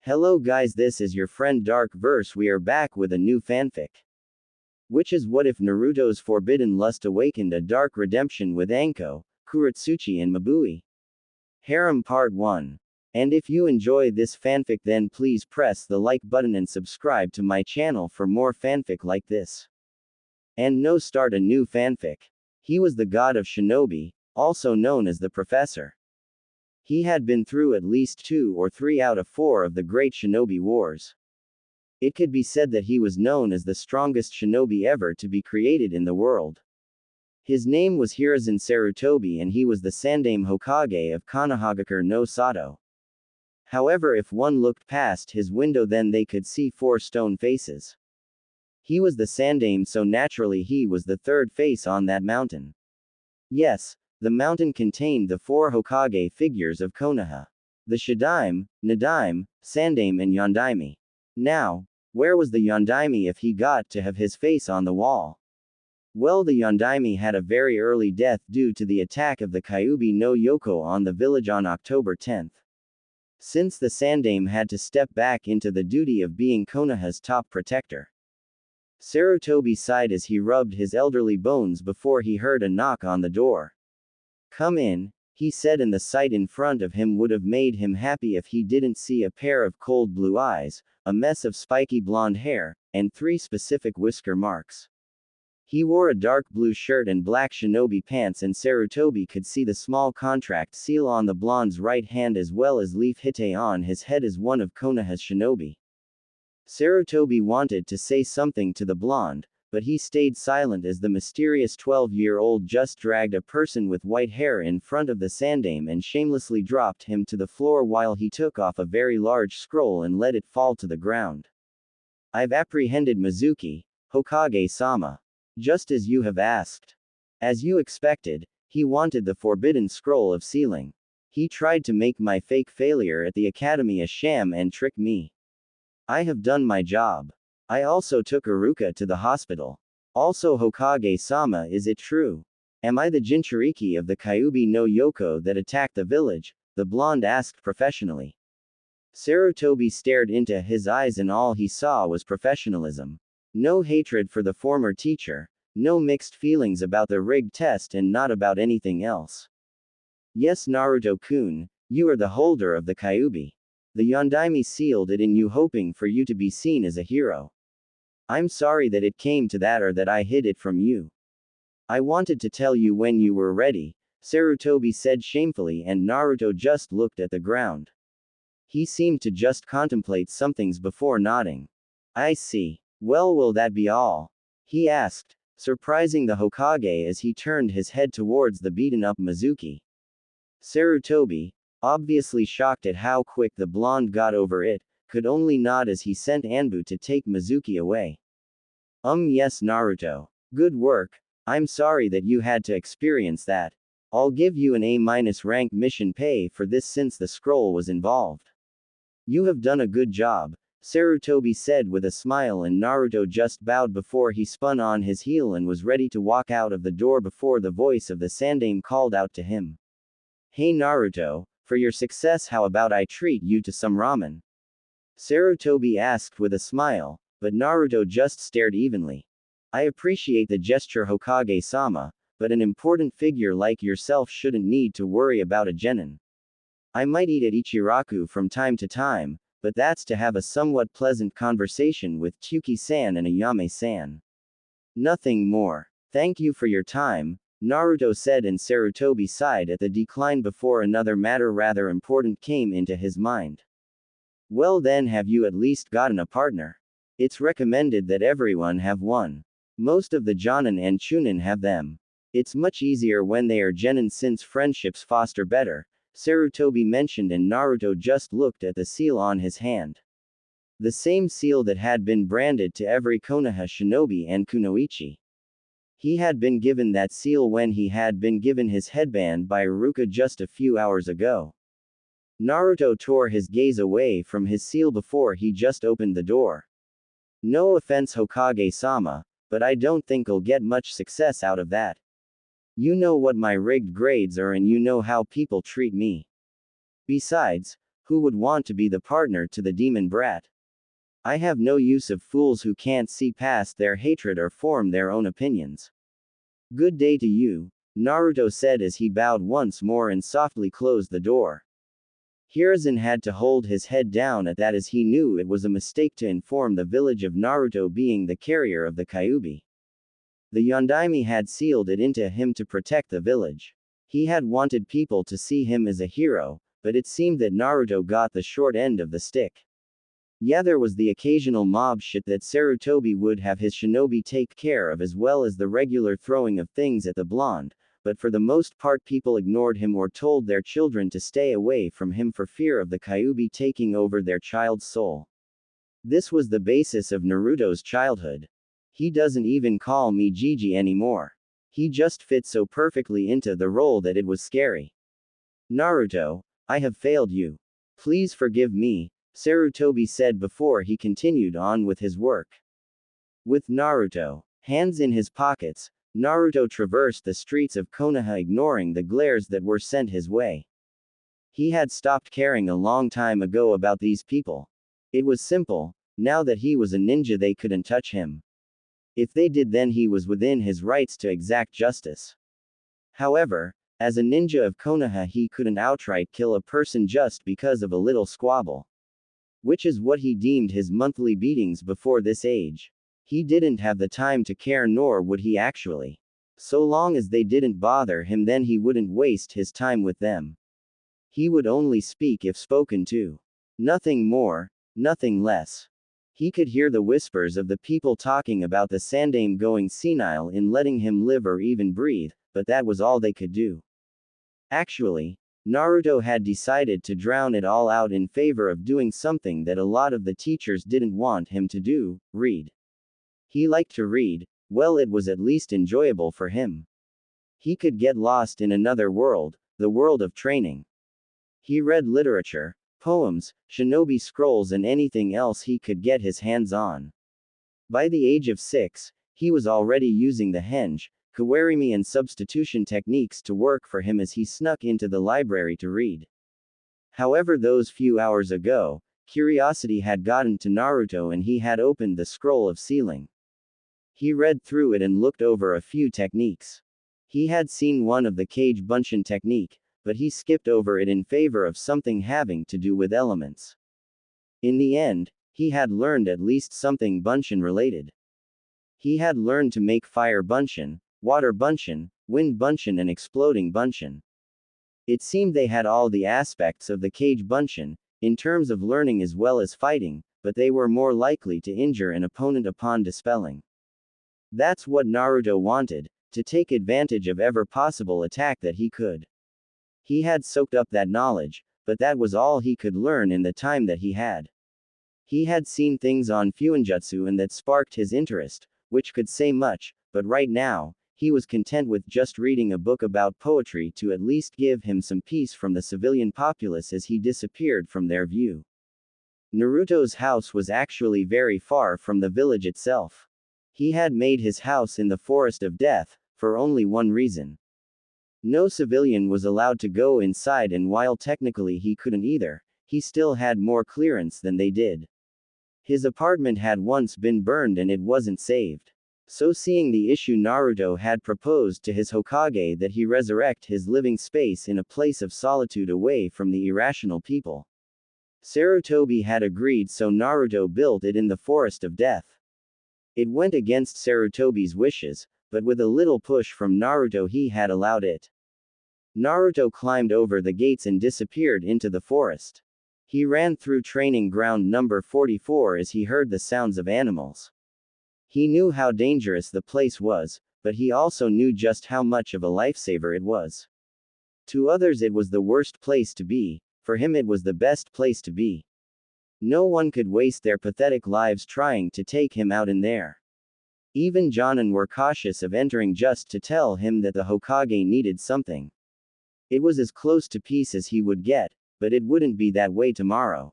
Hello guys, this is your friend Dark Verse. We are back with a new fanfic. Which is what if Naruto's forbidden lust awakened a dark redemption with Anko, Kurotsuchi and Mabui. Harem Part 1. And if you enjoy this fanfic then please press the like button and subscribe to my channel for more fanfic like this. And no start a new fanfic. He was the god of shinobi, also known as the professor. He had been through at least 2 or 3 out of 4 of the great shinobi wars. It could be said that he was known as the strongest shinobi ever to be created in the world. His name was Hiruzen Sarutobi and he was the Sandaime Hokage of Konohagakure no Sato. However, if one looked past his window then they could see 4 stone faces. He was the Sandaime, so naturally he was the third face on that mountain. Yes, the mountain contained the 4 Hokage figures of Konoha. The Shadaime, Nadaime, Sandaime and Yondaime. Now, where was the Yondaime if he got to have his face on the wall? Well, the Yondaime had a very early death due to the attack of the Kyuubi no Yoko on the village on October 10th. Since the Sandaime had to step back into the duty of being Konoha's top protector. Sarutobi sighed as he rubbed his elderly bones before he heard a knock on the door. "Come in," he said, and the sight in front of him would have made him happy if he didn't see a pair of cold blue eyes, a mess of spiky blonde hair, and 3 specific whisker marks. He wore a dark blue shirt and black shinobi pants, and Sarutobi could see the small contract seal on the blonde's right hand as well as leaf hite on his head as one of Konoha's shinobi. Sarutobi wanted to say something to the blonde, but he stayed silent as the mysterious 12-year-old just dragged a person with white hair in front of the Sandaime and shamelessly dropped him to the floor while he took off a very large scroll and let it fall to the ground. "I've apprehended Mizuki, Hokage-sama. Just as you have asked. As you expected, he wanted the forbidden scroll of sealing. He tried to make my fake failure at the academy a sham and trick me. I have done my job. I also took Iruka to the hospital. Also, Hokage-sama, is it true? Am I the Jinchuriki of the Kyuubi no Yoko that attacked the village?" the blonde asked professionally. Sarutobi stared into his eyes and all he saw was professionalism. No hatred for the former teacher, no mixed feelings about the rigged test, and not about anything else. "Yes, Naruto-kun, you are the holder of the Kyuubi. The Yondaime sealed it in you hoping for you to be seen as a hero. I'm sorry that it came to that or that I hid it from you. I wanted to tell you when you were ready," Sarutobi said shamefully, and Naruto just looked at the ground. He seemed to just contemplate somethings before nodding. "I see. Well, will that be all?" he asked, surprising the Hokage as he turned his head towards the beaten-up Mizuki. Sarutobi, obviously shocked at how quick the blonde got over it, could only nod as he sent Anbu to take Mizuki away. Yes, Naruto. Good work. I'm sorry that you had to experience that. I'll give you an A- rank mission pay for this since the scroll was involved. You have done a good job," Sarutobi said with a smile, and Naruto just bowed before he spun on his heel and was ready to walk out of the door before the voice of the Sandaime called out to him. "Hey Naruto, for your success how about I treat you to some ramen?" Sarutobi asked with a smile, but Naruto just stared evenly. "I appreciate the gesture, Hokage-sama, but an important figure like yourself shouldn't need to worry about a genin. I might eat at Ichiraku from time to time, but that's to have a somewhat pleasant conversation with Tsuki-san and Ayame-san. Nothing more. Thank you for your time," Naruto said, and Sarutobi sighed at the decline before another matter rather important came into his mind. "Well then, have you at least gotten a partner? It's recommended that everyone have one. Most of the Jonin and Chunin have them. It's much easier when they are genin since friendships foster better," Sarutobi mentioned, and Naruto just looked at the seal on his hand. The same seal that had been branded to every Konoha shinobi and kunoichi. He had been given that seal when he had been given his headband by Iruka just a few hours ago. Naruto tore his gaze away from his seal before he just opened the door. "No offense, Hokage-sama, but I don't think I'll get much success out of that. You know what my rigged grades are and you know how people treat me. Besides, Who would want to be the partner to the demon brat? I have no use of fools who can't see past their hatred or form their own opinions. Good day to you, Naruto said as he bowed once more and softly closed the door. Hiruzen had to hold his head down at that as he knew it was a mistake to inform the village of Naruto being the carrier of the Kyuubi. The Yondaime had sealed it into him to protect the village. He had wanted people to see him as a hero, but it seemed that Naruto got the short end of the stick. Yeah, there was the occasional mob shit that Sarutobi would have his shinobi take care of as well as the regular throwing of things at the blonde, but for the most part people ignored him or told their children to stay away from him for fear of the Kyuubi taking over their child's soul. This was the basis of Naruto's childhood. He doesn't even call me Gigi anymore. He just fit so perfectly into the role that it was scary. Naruto, I have failed you. Please forgive me, Sarutobi said before he continued on with his work. With Naruto, hands in his pockets, Naruto traversed the streets of Konoha ignoring the glares that were sent his way. He had stopped caring a long time ago about these people. It was simple, now that he was a ninja they couldn't touch him. If they did then he was within his rights to exact justice. However, as a ninja of Konoha he couldn't outright kill a person just because of a little squabble. Which is what he deemed his monthly beatings before this age. He didn't have the time to care nor would he actually. So long as they didn't bother him then he wouldn't waste his time with them. He would only speak if spoken to. Nothing more, nothing less. He could hear the whispers of the people talking about the Sandaime going senile in letting him live or even breathe, but that was all they could do. Actually, Naruto had decided to drown it all out in favor of doing something that a lot of the teachers didn't want him to do, read. He liked to read, well it was at least enjoyable for him. He could get lost in another world, the world of training. He read literature, poems, shinobi scrolls and anything else he could get his hands on. By the age of 6, he was already using the henge, kawarimi and substitution techniques to work for him as he snuck into the library to read. However, those few hours ago, curiosity had gotten to Naruto and he had opened the scroll of sealing. He read through it and looked over a few techniques. He had seen one of the Kage Bunshin technique, but he skipped over it in favor of something having to do with elements. In the end, he had learned at least something Bunshin related. He had learned to make fire Bunshin, water Bunshin, wind Bunshin and exploding Bunshin. It seemed they had all the aspects of the Kage Bunshin, in terms of learning as well as fighting, but they were more likely to injure an opponent upon dispelling. That's what Naruto wanted, to take advantage of every possible attack that he could. He had soaked up that knowledge, but that was all he could learn in the time that he had. He had seen things on Fuinjutsu and that sparked his interest, which could say much, but right now, he was content with just reading a book about poetry to at least give him some peace from the civilian populace as he disappeared from their view. Naruto's house was actually very far from the village itself. He had made his house in the Forest of Death, for only one reason. No civilian was allowed to go inside and while technically he couldn't either, he still had more clearance than they did. His apartment had once been burned and it wasn't saved. So seeing the issue Naruto had proposed to his Hokage that he resurrect his living space in a place of solitude away from the irrational people. Sarutobi had agreed so Naruto built it in the Forest of Death. It went against Sarutobi's wishes, but with a little push from Naruto he had allowed it. Naruto climbed over the gates and disappeared into the forest. He ran through training ground number 44 as he heard the sounds of animals. He knew how dangerous the place was, but he also knew just how much of a lifesaver it was. To others it was the worst place to be, for him it was the best place to be. No one could waste their pathetic lives trying to take him out in there. Even Jonin were cautious of entering just to tell him that the Hokage needed something. It was as close to peace as he would get, but it wouldn't be that way tomorrow.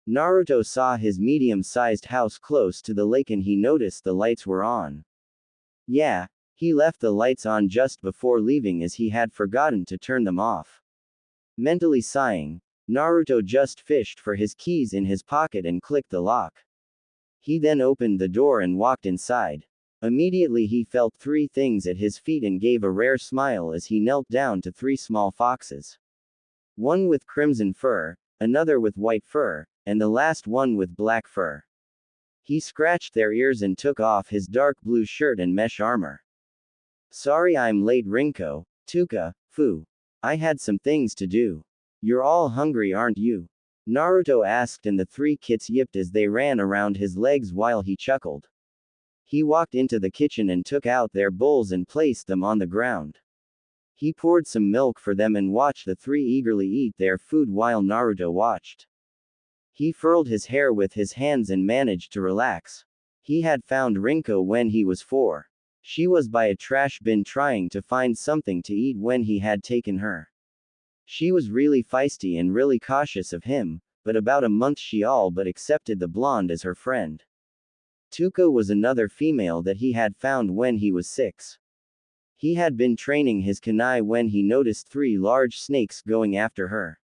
Naruto saw his medium-sized house close to the lake and he noticed the lights were on. Yeah, he left the lights on just before leaving as he had forgotten to turn them off. Mentally sighing, Naruto just fished for his keys in his pocket and clicked the lock. He then opened the door and walked inside. Immediately he felt three things at his feet and gave a rare smile as he knelt down to three small foxes. One with crimson fur, another with white fur, and the last one with black fur. He scratched their ears and took off his dark blue shirt and mesh armor. Sorry I'm late, Rinko, Tuka, Fu. I had some things to do. You're all hungry, aren't you? Naruto asked, and the three kits yipped as they ran around his legs while he chuckled. He walked into the kitchen and took out their bowls and placed them on the ground. He poured some milk for them and watched the three eagerly eat their food while Naruto watched. He furled his hair with his hands and managed to relax. He had found Rinko when he was 4. She was by a trash bin trying to find something to eat when he had taken her. She was really feisty and really cautious of him, but about a month she all but accepted the blonde as her friend. Tuka was another female that he had found when he was 6. He had been training his kunai when he noticed 3 large snakes going after her.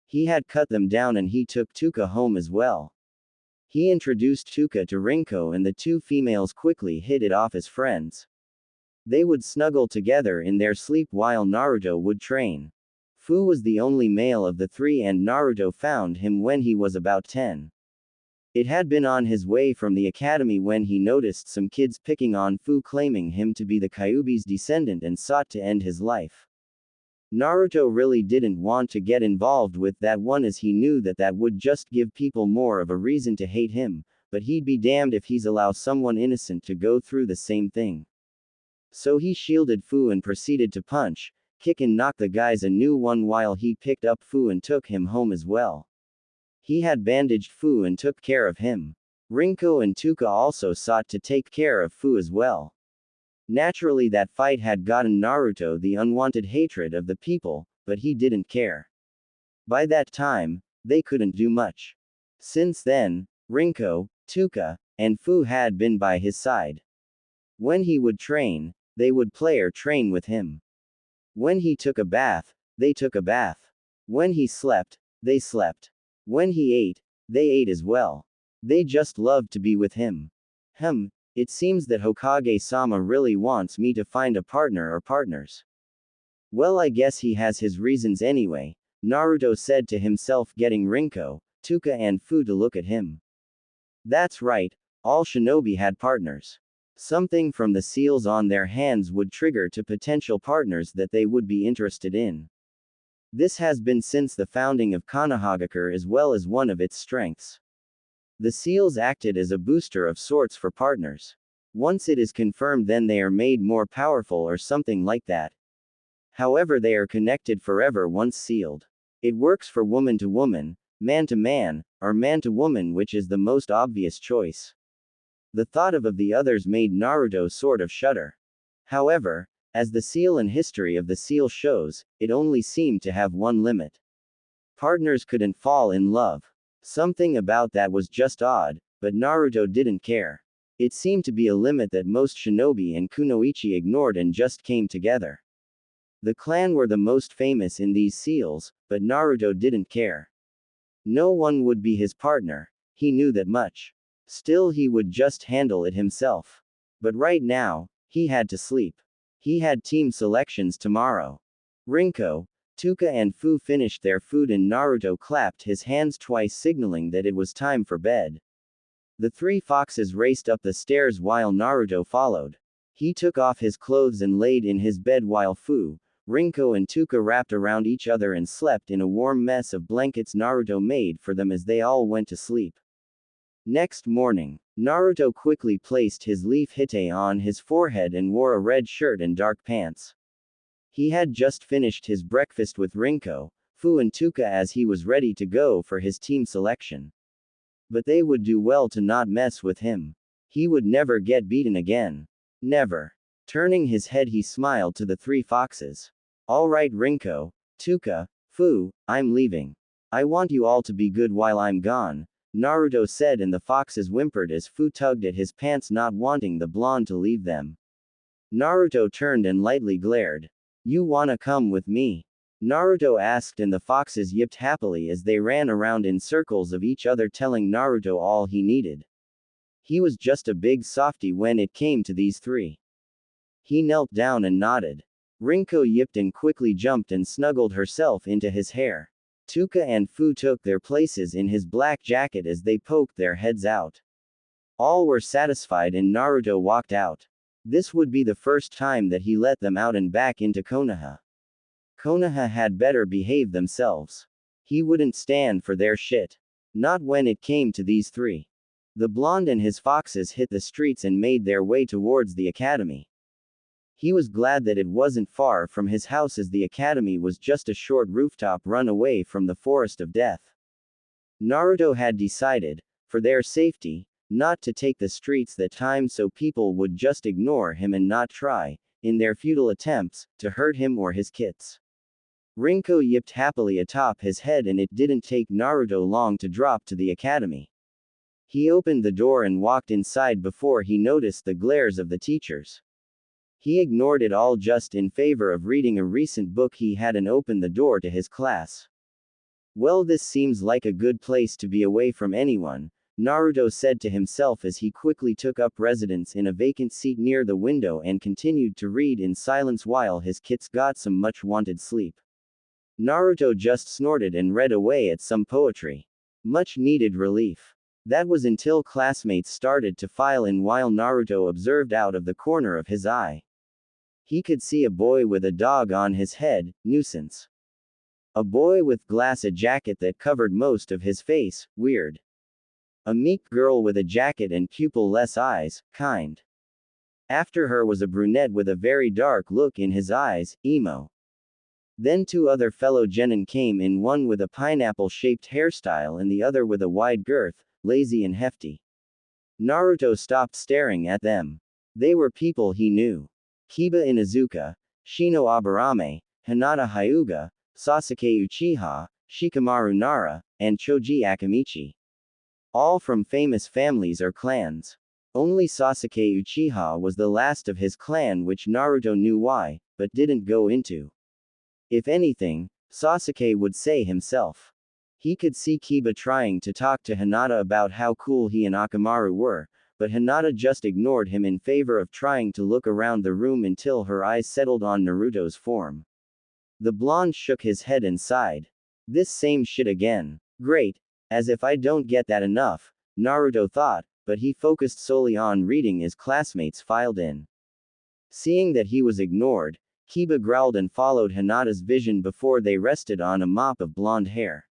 He had cut them down and he took Tuka home as well. He introduced Tuka to Rinko and the 2 females quickly hit it off as friends. They would snuggle together in their sleep while Naruto would train. Fu was the only male of the 3 and Naruto found him when he was about 10. It had been on his way from the academy when he noticed some kids picking on Fu, claiming him to be the Kyuubi's descendant and sought to end his life. Naruto really didn't want to get involved with that one as he knew that that would just give people more of a reason to hate him, but he'd be damned if he's allow someone innocent to go through the same thing. So he shielded Fu and proceeded to punch, kick and knock the guys a new one while he picked up Fu and took him home as well. He had bandaged Fu and took care of him. Rinko and Tuka also sought to take care of Fu as well. Naturally, that fight had gotten Naruto the unwanted hatred of the people, but he didn't care. By that time, they couldn't do much. Since then, Rinko, Tuka, and Fu had been by his side. When he would train, they would play or train with him. When he took a bath, they took a bath. When he slept, they slept. When he ate, they ate as well. They just loved to be with him. It seems that Hokage-sama really wants me to find a partner or partners. Well, I guess he has his reasons anyway, Naruto said to himself, getting Rinko, Tuka and Fu to look at him. That's right, all shinobi had partners. Something from the seals on their hands would trigger to potential partners that they would be interested in. This has been since the founding of Konohagakure as well as one of its strengths. The seals acted as a booster of sorts for partners. Once it is confirmed, then they are made more powerful or something like that. However, they are connected forever once sealed. It works for woman to woman, man to man, or man to woman, which is the most obvious choice. The thought of the others made Naruto sort of shudder. However, as the seal and history of the seal shows, it only seemed to have one limit. Partners couldn't fall in love. Something about that was just odd, but Naruto didn't care. It seemed to be a limit that most shinobi and kunoichi ignored and just came together. The clan were the most famous in these seals, but Naruto didn't care. No one would be his partner, he knew that much. Still, he would just handle it himself. But right now, he had to sleep. He had team selections tomorrow. Rinko, Tuka and Fu finished their food and Naruto clapped his hands twice, signaling that it was time for bed. The 3 foxes raced up the stairs while Naruto followed. He took off his clothes and laid in his bed while Fu, Rinko and Tuka wrapped around each other and slept in a warm mess of blankets Naruto made for them as they all went to sleep. Next morning, Naruto quickly placed his leaf hite on his forehead and wore a red shirt and dark pants. He had just finished his breakfast with Rinko, Fu and Tuka as he was ready to go for his team selection. But they would do well to not mess with him. He would never get beaten again. Never. Turning his head, he smiled to the 3 foxes. All right, Rinko, Tuka, Fu, I'm leaving. I want you all to be good while I'm gone, Naruto said, and the foxes whimpered as Fu tugged at his pants, not wanting the blonde to leave them. Naruto turned and lightly glared. You wanna come with me? Naruto asked, and the foxes yipped happily as they ran around in circles of each other, telling Naruto all he needed. He was just a big softy when it came to these three. He knelt down and nodded. Rinko yipped and quickly jumped and snuggled herself into his hair. Tuka and Fu took their places in his black jacket as they poked their heads out. All were satisfied and Naruto walked out. This would be the first time that he let them out and back into Konoha. Konoha had better behave themselves. He wouldn't stand for their shit. Not when it came to these three. The blonde and his foxes hit the streets and made their way towards the academy. He was glad that it wasn't far from his house, as the academy was just a short rooftop run away from the forest of death. Naruto had decided, for their safety, not to take the streets that time, so people would just ignore him and not try, in their futile attempts, to hurt him or his kits. Rinko yipped happily atop his head, and it didn't take Naruto long to drop to the academy. He opened the door and walked inside before he noticed the glares of the teachers. He ignored it all just in favor of reading a recent book he had and opened the door to his class. Well, this seems like a good place to be away from anyone, Naruto said to himself as he quickly took up residence in a vacant seat near the window and continued to read in silence while his kits got some much-wanted sleep. Naruto just snorted and read away at some poetry. Much-needed relief. That was until classmates started to file in while Naruto observed out of the corner of his eye. He could see a boy with a dog on his head, nuisance. A boy with glass, a jacket that covered most of his face, weird. A meek girl with a jacket and pupil-less eyes, kind. After her was a brunette with a very dark look in his eyes, emo. Then two other fellow genin came in, one with a pineapple-shaped hairstyle and the other with a wide girth, lazy and hefty. Naruto stopped staring at them. They were people he knew. Kiba Inuzuka, Shino Aburame, Hinata Hyuga, Sasuke Uchiha, Shikamaru Nara, and Choji Akamichi. All from famous families or clans. Only Sasuke Uchiha was the last of his clan, which Naruto knew why, but didn't go into. If anything, Sasuke would say himself. He could see Kiba trying to talk to Hinata about how cool he and Akamaru were, but Hinata just ignored him in favor of trying to look around the room until her eyes settled on Naruto's form. The blonde shook his head and sighed. This same shit again. Great. As if I don't get that enough, Naruto thought, but he focused solely on reading as classmates filed in. Seeing that he was ignored, Kiba growled and followed Hinata's vision before they rested on a mop of blonde hair.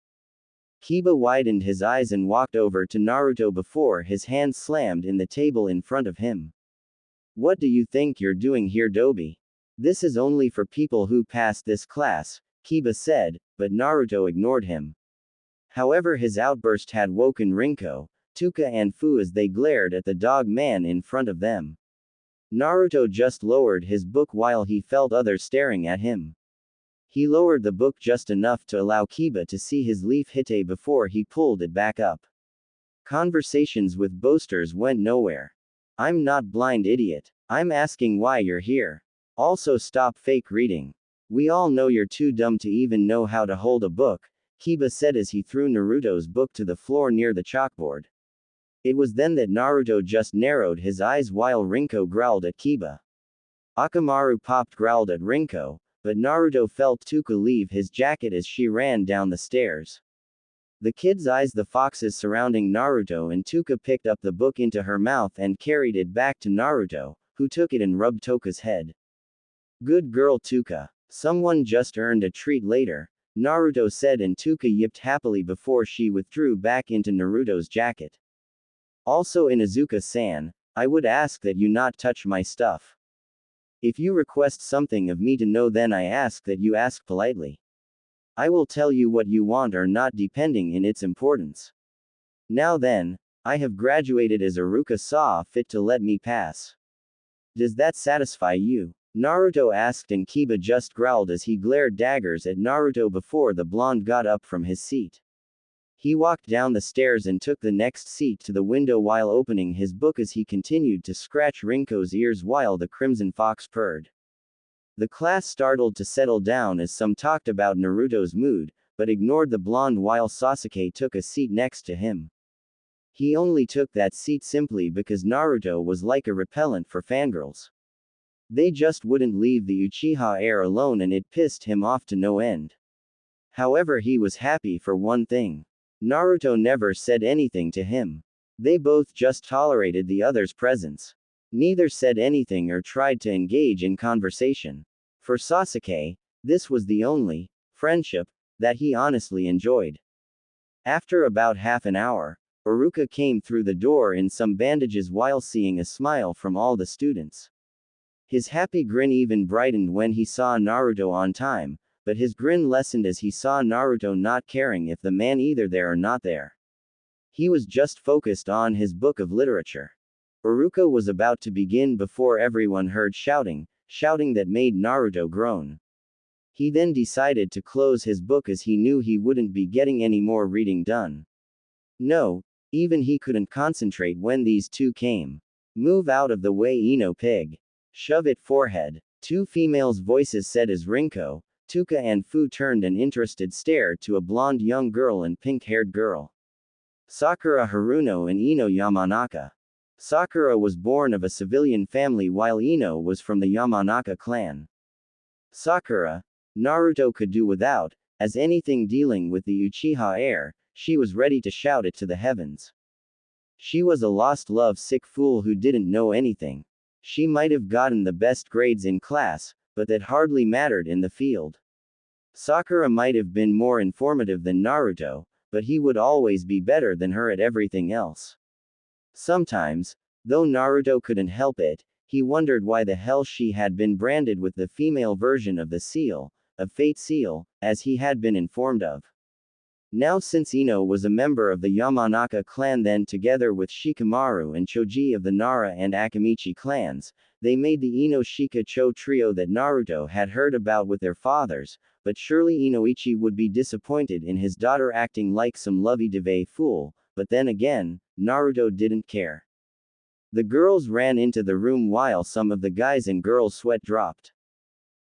Kiba widened his eyes and walked over to Naruto before his hand slammed in the table in front of him. What do you think you're doing here, Dobi? This is only for people who passed this class, Kiba said, but Naruto ignored him. However, his outburst had woken Rinko, Tuka and Fu as they glared at the dog man in front of them. Naruto just lowered his book while he felt others staring at him. He lowered the book just enough to allow Kiba to see his leaf hite before he pulled it back up. Conversations with boasters went nowhere. I'm not blind, idiot. I'm asking why you're here. Also, stop fake reading. We all know you're too dumb to even know how to hold a book, Kiba said as he threw Naruto's book to the floor near the chalkboard. It was then that Naruto just narrowed his eyes while Rinko growled at Kiba. Akamaru popped growled at Rinko, but Naruto felt Tuka leave his jacket as she ran down the stairs. The kids eyes the foxes surrounding Naruto, and Tuka picked up the book into her mouth and carried it back to Naruto, who took it and rubbed Toka's head. Good girl, Tuka. Someone just earned a treat later, Naruto said, and Tuka yipped happily before she withdrew back into Naruto's jacket. Also, Inuzuka-san, I would ask that you not touch my stuff. If you request something of me to know, then I ask that you ask politely. I will tell you what you want or not depending in its importance. Now then, I have graduated as Iruka saw fit to let me pass. Does that satisfy you? Naruto asked, and Kiba just growled as he glared daggers at Naruto before the blonde got up from his seat. He walked down the stairs and took the next seat to the window while opening his book as he continued to scratch Rinko's ears while the crimson fox purred. The class startled to settle down as some talked about Naruto's mood, but ignored the blonde while Sasuke took a seat next to him. He only took that seat simply because Naruto was like a repellent for fangirls. They just wouldn't leave the Uchiha heir alone and it pissed him off to no end. However, he was happy for one thing. Naruto never said anything to him. They both just tolerated the other's presence. Neither said anything or tried to engage in conversation. For Sasuke, this was the only friendship that he honestly enjoyed. After about half an hour, Iruka came through the door in some bandages while seeing a smile from all the students. His happy grin even brightened when he saw Naruto on time, but his grin lessened as he saw Naruto not caring if the man either there or not there. He was just focused on his book of literature. Iruka was about to begin before everyone heard shouting that made Naruto groan. He then decided to close his book as he knew he wouldn't be getting any more reading done. No, even he couldn't concentrate when these two came. Move out of the way, Ino pig. Shove it forehead. Two females' voices said as Rinko, Tuka and Fu turned an interested stare to a blonde young girl and pink-haired girl. Sakura Haruno and Ino Yamanaka. Sakura was born of a civilian family while Ino was from the Yamanaka clan. Sakura, Naruto could do without, as anything dealing with the Uchiha heir, she was ready to shout it to the heavens. She was a lost love-sick fool who didn't know anything. She might have gotten the best grades in class, but that hardly mattered in the field. Sakura might have been more informative than Naruto, but he would always be better than her at everything else. Sometimes, though Naruto couldn't help it, he wondered why the hell she had been branded with the female version of the seal, of Fate Seal, as he had been informed of. Now since Ino was a member of the Yamanaka clan, then together with Shikamaru and Choji of the Nara and Akamichi clans, they made the Ino Shika Cho trio that Naruto had heard about with their fathers, but surely Inoichi would be disappointed in his daughter acting like some lovey-dovey fool, but then again, Naruto didn't care. The girls ran into the room while some of the guys and girls' sweat dropped.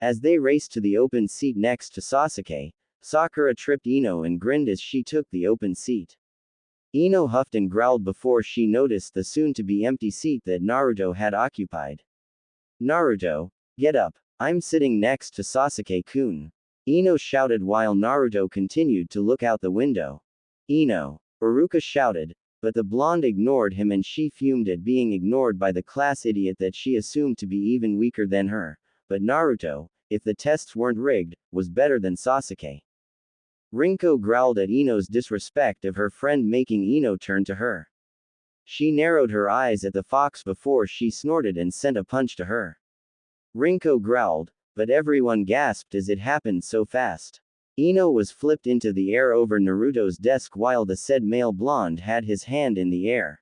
As they raced to the open seat next to Sasuke, Sakura tripped Ino and grinned as she took the open seat. Ino huffed and growled before she noticed the soon-to-be empty seat that Naruto had occupied. Naruto, get up. I'm sitting next to Sasuke-kun. Ino shouted while Naruto continued to look out the window. Ino, Iruka shouted, but the blonde ignored him and she fumed at being ignored by the class idiot that she assumed to be even weaker than her, but Naruto, if the tests weren't rigged, was better than Sasuke. Rinko growled at Ino's disrespect of her friend, making Ino turn to her. She narrowed her eyes at the fox before she snorted and sent a punch to her. Rinko growled, but everyone gasped as it happened so fast. Ino was flipped into the air over Naruto's desk while the said male blonde had his hand in the air.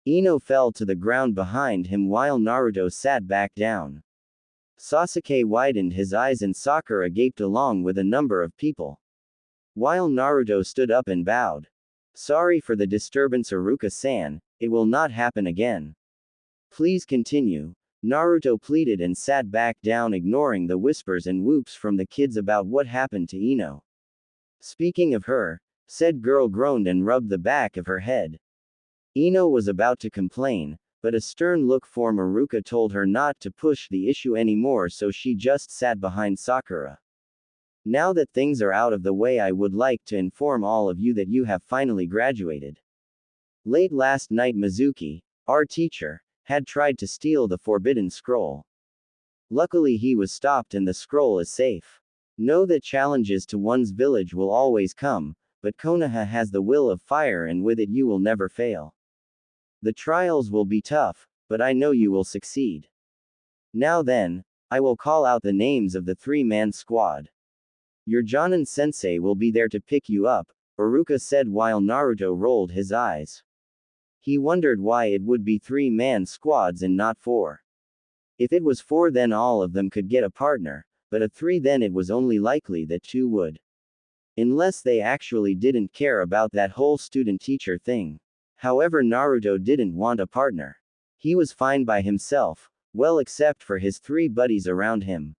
Ino fell to the ground behind him while Naruto sat back down. Sasuke widened his eyes and Sakura gaped along with a number of people. While Naruto stood up and bowed. Sorry for the disturbance, Iruka-san, it will not happen again. Please continue. Naruto pleaded and sat back down, ignoring the whispers and whoops from the kids about what happened to Ino. Speaking of her, said girl groaned and rubbed the back of her head. Ino was about to complain, but a stern look from Iruka told her not to push the issue anymore, so she just sat behind Sakura. Now that things are out of the way, I would like to inform all of you that you have finally graduated. Late last night, Mizuki, our teacher, had tried to steal the forbidden scroll. Luckily he was stopped and the scroll is safe. Know that challenges to one's village will always come, but Konoha has the will of fire and with it you will never fail. The trials will be tough, but I know you will succeed. Now then, I will call out the names of the three-man squad. Your Jonin-sensei will be there to pick you up, Iruka said while Naruto rolled his eyes. He wondered why it would be three-man squads and not four. If it was four, then all of them could get a partner, but a three, then it was only likely that two would. Unless they actually didn't care about that whole student-teacher thing. However, Naruto didn't want a partner. He was fine by himself, well except for his three buddies around him.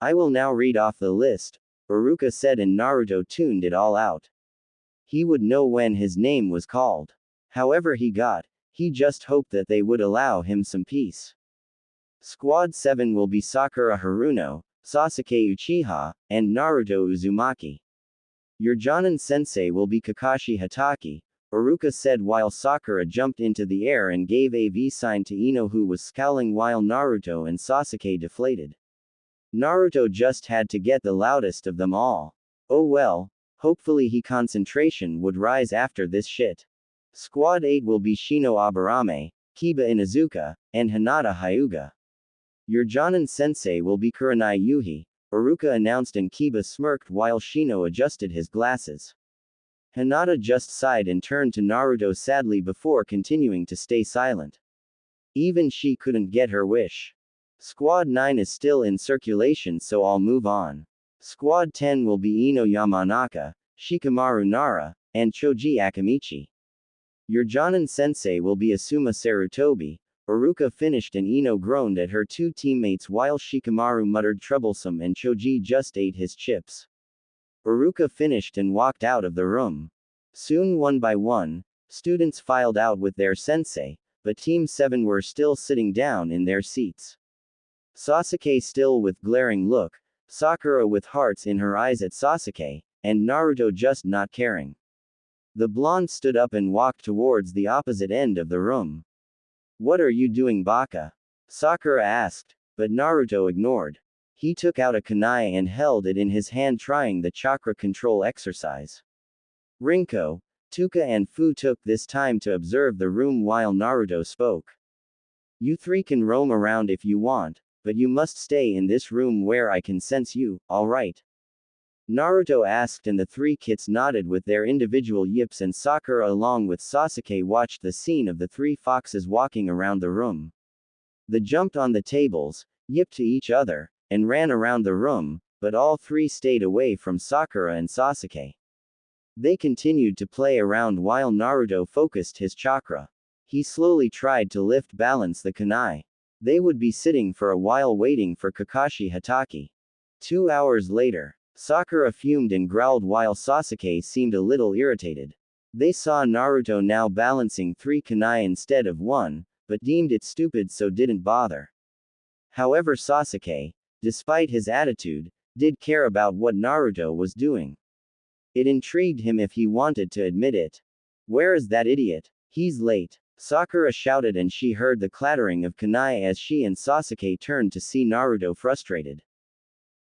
I will now read off the list, Iruka said, and Naruto tuned it all out. He would know when his name was called. However he just hoped that they would allow him some peace. Squad 7 will be Sakura Haruno, Sasuke Uchiha, and Naruto Uzumaki. Your Jonin-sensei will be Kakashi Hatake, Iruka said while Sakura jumped into the air and gave a V sign to Ino, who was scowling while Naruto and Sasuke deflated. Naruto just had to get the loudest of them all. Oh well, hopefully his concentration would rise after this shit. Squad 8 will be Shino Aburame, Kiba Inuzuka, and Hinata Hyuga. Your Jonin-sensei will be Kurenai Yuhi, Iruka announced, and Kiba smirked while Shino adjusted his glasses. Hinata just sighed and turned to Naruto sadly before continuing to stay silent. Even she couldn't get her wish. Squad 9 is still in circulation, so I'll move on. Squad 10 will be Ino Yamanaka, Shikamaru Nara, and Choji Akamichi. Your Jonin-sensei will be Asuma Sarutobi, Iruka finished, and Ino groaned at her two teammates while Shikamaru muttered troublesome and Choji just ate his chips. Iruka finished and walked out of the room. Soon, one by one, students filed out with their sensei, but Team 7 were still sitting down in their seats. Sasuke still with glaring look, Sakura with hearts in her eyes at Sasuke, and Naruto just not caring. The blonde stood up and walked towards the opposite end of the room. What are you doing, Baka? Sakura asked, but Naruto ignored. He took out a kunai and held it in his hand, trying the chakra control exercise. Rinko, Tuka, and Fu took this time to observe the room while Naruto spoke. You three can roam around if you want, but you must stay in this room where I can sense you, alright? Naruto asked, and the three kits nodded with their individual yips, and Sakura along with Sasuke watched the scene of the three foxes walking around the room. They jumped on the tables, yipped to each other, and ran around the room, but all three stayed away from Sakura and Sasuke. They continued to play around while Naruto focused his chakra. He slowly tried to balance the kunai. They would be sitting for a while waiting for Kakashi Hatake. 2 hours later, Sakura fumed and growled while Sasuke seemed a little irritated. They saw Naruto now balancing 3 kunai instead of 1, but deemed it stupid, so didn't bother. However, Sasuke, despite his attitude, did care about what Naruto was doing. It intrigued him if he wanted to admit it. Where is that idiot? He's late. Sakura shouted, and she heard the clattering of kunai as she and Sasuke turned to see Naruto frustrated.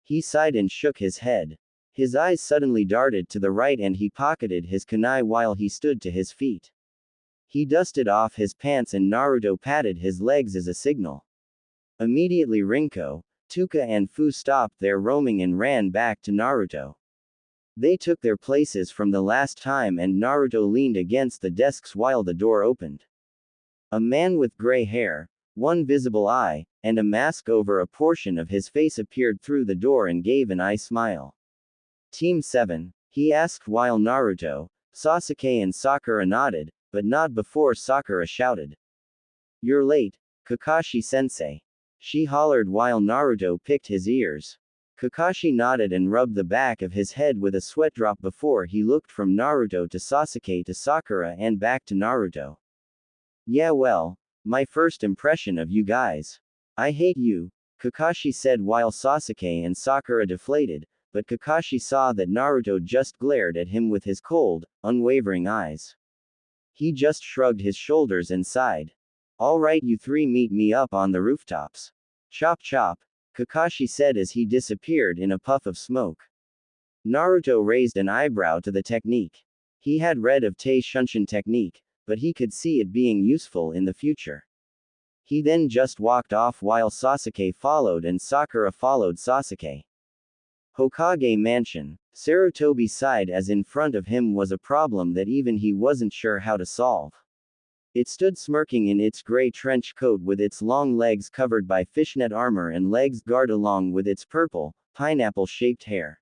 He sighed and shook his head. His eyes suddenly darted to the right and he pocketed his kunai while he stood to his feet. He dusted off his pants and Naruto patted his legs as a signal. Immediately Rinko, Tuka, and Fu stopped their roaming and ran back to Naruto. They took their places from the last time and Naruto leaned against the desks while the door opened. A man with gray hair, one visible eye, and a mask over a portion of his face appeared through the door and gave an eye smile. Team 7, he asked while Naruto, Sasuke, and Sakura nodded, but not before Sakura shouted. You're late, Kakashi-sensei. She hollered while Naruto picked his ears. Kakashi nodded and rubbed the back of his head with a sweat drop before he looked from Naruto to Sasuke to Sakura and back to Naruto. Yeah, well, my first impression of you guys. I hate you, Kakashi said while Sasuke and Sakura deflated, but Kakashi saw that Naruto just glared at him with his cold, unwavering eyes. He just shrugged his shoulders and sighed. Alright, you three meet me up on the rooftops. Chop chop, Kakashi said as he disappeared in a puff of smoke. Naruto raised an eyebrow to the technique. He had read of Tei Shunshin technique, but he could see it being useful in the future. He then just walked off while Sasuke followed and Sakura followed Sasuke. Hokage Mansion. Sarutobi sighed as in front of him was a problem that even he wasn't sure how to solve. It stood smirking in its gray trench coat with its long legs covered by fishnet armor and legs guard along with its purple, pineapple-shaped hair.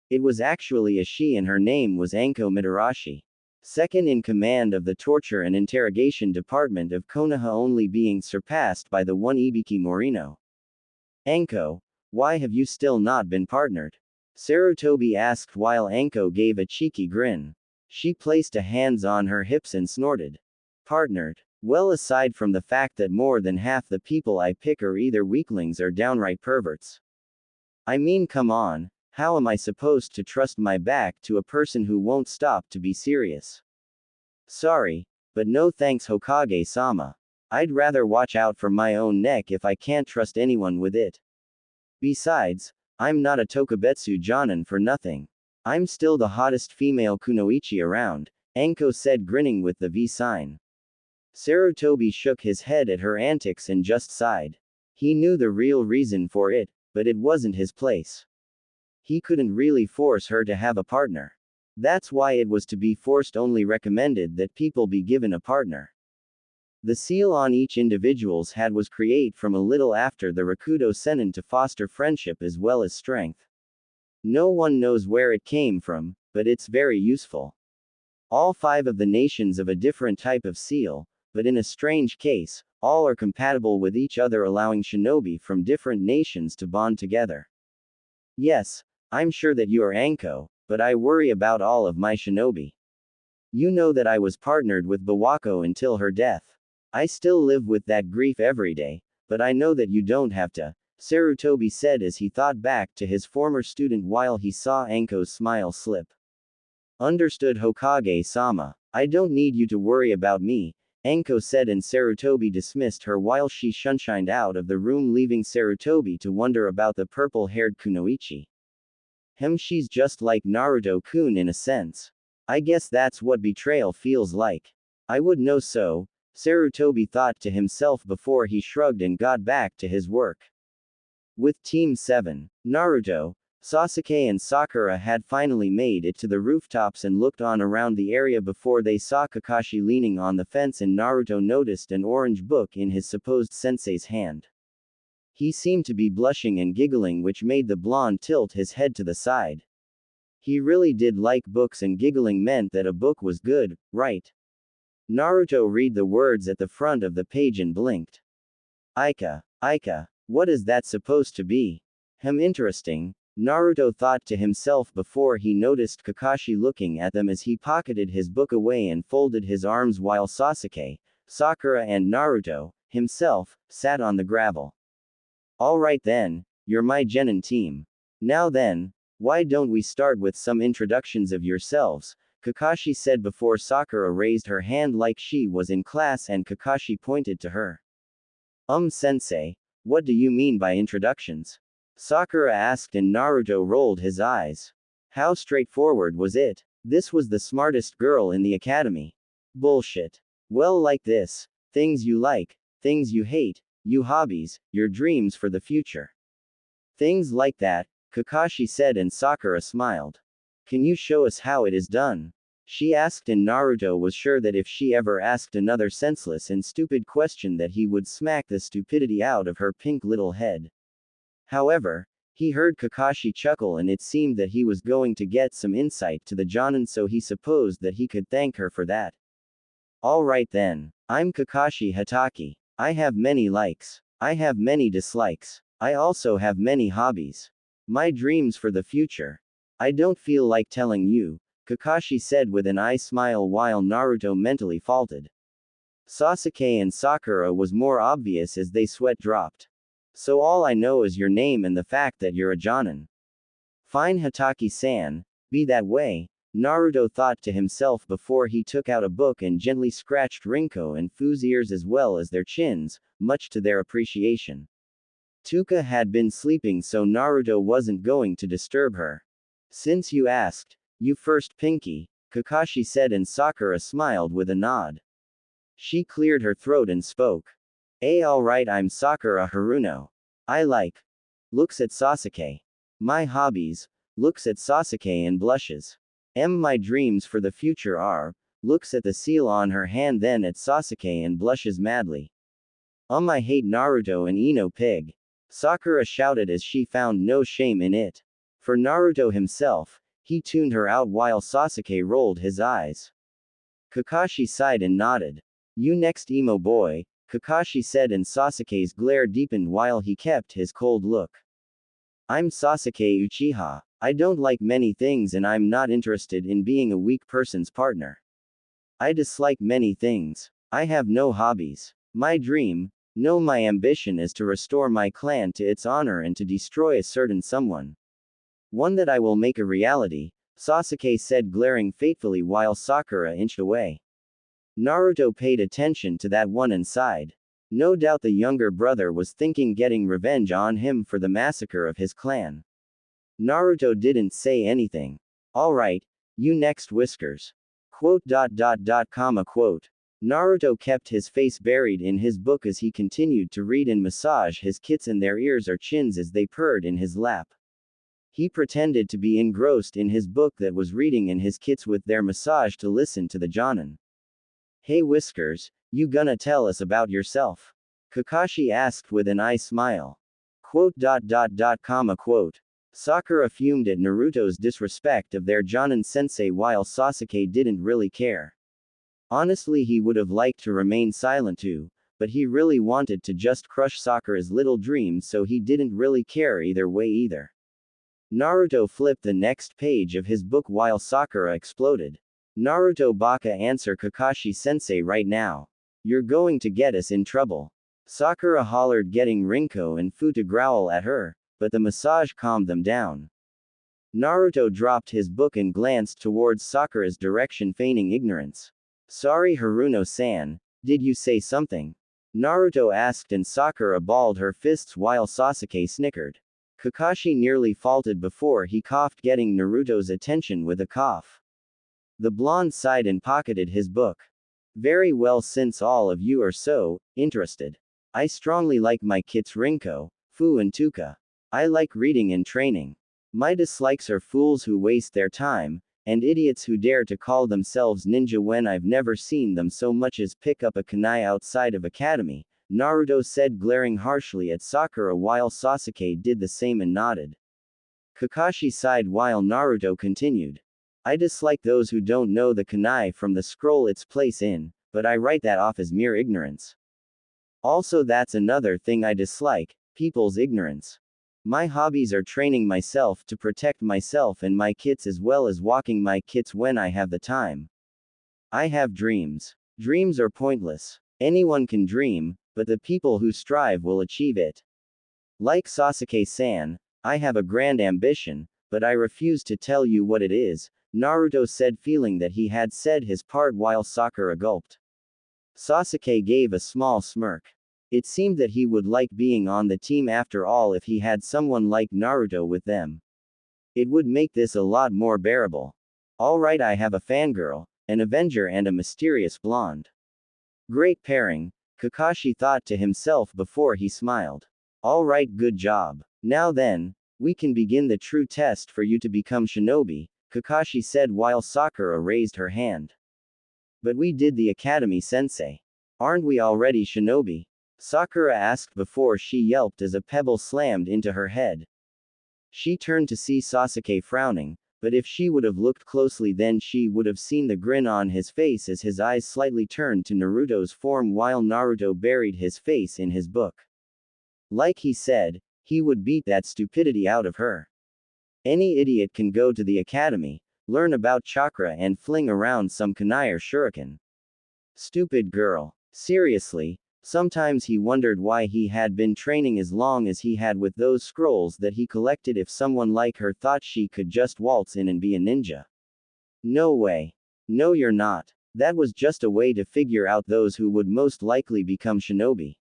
It was actually a she and her name was Anko Mitarashi. Second in command of the torture and interrogation department of Konoha, only being surpassed by the one Ibiki Morino. Anko, Why have you still not been partnered? Sarutobi asked while Anko gave a cheeky grin. She placed her hands on her hips and snorted. Partnered. Well, aside from the fact that more than half the people I pick are either weaklings or downright perverts. I mean, come on, how am I supposed to trust my back to a person who won't stop to be serious? Sorry, but no thanks, Hokage-sama. I'd rather watch out for my own neck if I can't trust anyone with it. Besides, I'm not a Tokubetsu Jonin for nothing. I'm still the hottest female kunoichi around, Anko said, grinning with the V sign. Sarutobi shook his head at her antics and just sighed. He knew the real reason for it, but it wasn't his place. He couldn't really force her to have a partner. That's why it was to be forced only recommended that people be given a partner. The seal on each individual's head was created from a little after the Rakudo Sennin to foster friendship as well as strength. No one knows where it came from, but it's very useful. All 5 of the nations of a different type of seal, but in a strange case, all are compatible with each other, allowing shinobi from different nations to bond together. Yes, I'm sure that you are Anko, but I worry about all of my shinobi. You know that I was partnered with Bawako until her death. I still live with that grief every day, but I know that you don't have to, Sarutobi said as he thought back to his former student while he saw Anko's smile slip. Understood, Hokage-sama. I don't need you to worry about me, Anko said, and Sarutobi dismissed her while she sunshined out of the room, leaving Sarutobi to wonder about the purple-haired kunoichi. She's just like Naruto-kun in a sense. I guess that's what betrayal feels like. I would know so, Sarutobi thought to himself before he shrugged and got back to his work. With Team 7, Naruto, Sasuke and Sakura had finally made it to the rooftops and looked on around the area before they saw Kakashi leaning on the fence, and Naruto noticed an orange book in his supposed sensei's hand. He seemed to be blushing and giggling, which made the blonde tilt his head to the side. He really did like books, and giggling meant that a book was good, right? Naruto read the words at the front of the page and blinked. Aika, what is that supposed to be? Interesting, Naruto thought to himself before he noticed Kakashi looking at them as he pocketed his book away and folded his arms while Sasuke, Sakura and Naruto, himself, sat on the gravel. Alright then, you're my genin team. Now then, why don't we start with some introductions of yourselves, Kakashi said before Sakura raised her hand like she was in class and Kakashi pointed to her. Sensei, what do you mean by introductions? Sakura asked and Naruto rolled his eyes. How straightforward was it? This was the smartest girl in the academy. Bullshit. Well, like this. Things you like, things you hate, you hobbies, your dreams for the future. Things like that, Kakashi said, and Sakura smiled. Can you show us how it is done? She asked, and Naruto was sure that if she ever asked another senseless and stupid question that he would smack the stupidity out of her pink little head. However, he heard Kakashi chuckle and it seemed that he was going to get some insight to the Jonin, so he supposed that he could thank her for that. Alright then, I'm Kakashi Hatake. I have many likes. I have many dislikes. I also have many hobbies. My dreams for the future. I don't feel like telling you, Kakashi said with an eye smile while Naruto mentally faltered. Sasuke and Sakura was more obvious as they sweat dropped. So all I know is your name and the fact that you're a Jonin. Fine, Hatake-san, be that way, Naruto thought to himself before he took out a book and gently scratched Rinko and Fu's ears as well as their chins, much to their appreciation. Tuka had been sleeping, so Naruto wasn't going to disturb her. Since you asked, you first, Pinky, Kakashi said, and Sakura smiled with a nod. She cleared her throat and spoke. Alright, I'm Sakura Haruno. I like. Looks at Sasuke. My hobbies. Looks at Sasuke and blushes. My dreams for the future are. Looks at the seal on her hand, then at Sasuke and blushes madly. I hate Naruto and Ino pig. Sakura shouted as she found no shame in it. For Naruto himself, he tuned her out while Sasuke rolled his eyes. Kakashi sighed and nodded. You next, emo boy, Kakashi said, and Sasuke's glare deepened while he kept his cold look. I'm Sasuke Uchiha. I don't like many things and I'm not interested in being a weak person's partner. I dislike many things. I have no hobbies. My dream, no, my ambition is to restore my clan to its honor and to destroy a certain someone. One that I will make a reality, Sasuke said, glaring fatefully while Sakura inched away. Naruto paid attention to that one and sighed. No doubt the younger brother was thinking getting revenge on him for the massacre of his clan. Naruto didn't say anything. Alright, you next, Whiskers. Quote. Naruto kept his face buried in his book as he continued to read and massage his kits in their ears or chins as they purred in his lap. He pretended to be engrossed in his book that was reading and his kits with their massage to listen to the Jonin. Hey Whiskers, you gonna tell us about yourself? Kakashi asked with an eye smile. Quote. Sakura fumed at Naruto's disrespect of their Jonin sensei while Sasuke didn't really care. Honestly, he would have liked to remain silent too, but he really wanted to just crush Sakura's little dreams, so he didn't really care either way either. Naruto flipped the next page of his book while Sakura exploded. Naruto baka answer Kakashi-sensei right now. You're going to get us in trouble. Sakura hollered, getting Rinko and Fu to growl at her, but the massage calmed them down. Naruto dropped his book and glanced towards Sakura's direction, feigning ignorance. Sorry Haruno-san, did you say something? Naruto asked and Sakura balled her fists while Sasuke snickered. Kakashi nearly faltered before he coughed, getting Naruto's attention with a cough. The blonde sighed and pocketed his book. Very well, since all of you are so interested. I strongly like my kits Rinko, Fu and Tuka. I like reading and training. My dislikes are fools who waste their time, and idiots who dare to call themselves ninja when I've never seen them so much as pick up a kunai outside of academy, Naruto said, glaring harshly at Sakura while Sasuke did the same and nodded. Kakashi sighed while Naruto continued. I dislike those who don't know the kunai from the scroll its place in, but I write that off as mere ignorance. Also, that's another thing I dislike, people's ignorance. My hobbies are training myself to protect myself and my kits, as well as walking my kits when I have the time. I have dreams. Dreams are pointless. Anyone can dream, but the people who strive will achieve it. Like Sasuke-san, I have a grand ambition, but I refuse to tell you what it is, Naruto said, feeling that he had said his part while Sakura gulped. Sasuke gave a small smirk. It seemed that he would like being on the team after all if he had someone like Naruto with them. It would make this a lot more bearable. Alright, I have a fangirl, an Avenger and a mysterious blonde. Great pairing, Kakashi thought to himself before he smiled. Alright, good job. Now then, we can begin the true test for you to become shinobi, Kakashi said while Sakura raised her hand. But we did the academy, sensei. Aren't we already shinobi? Sakura asked before she yelped as a pebble slammed into her head. She turned to see Sasuke frowning, but if she would have looked closely then she would have seen the grin on his face as his eyes slightly turned to Naruto's form while Naruto buried his face in his book. Like he said, he would beat that stupidity out of her. Any idiot can go to the academy, learn about chakra and fling around some kunai or shuriken. Stupid girl. Seriously. Sometimes he wondered why he had been training as long as he had with those scrolls that he collected if someone like her thought she could just waltz in and be a ninja. No way. No, you're not. That was just a way to figure out those who would most likely become shinobi.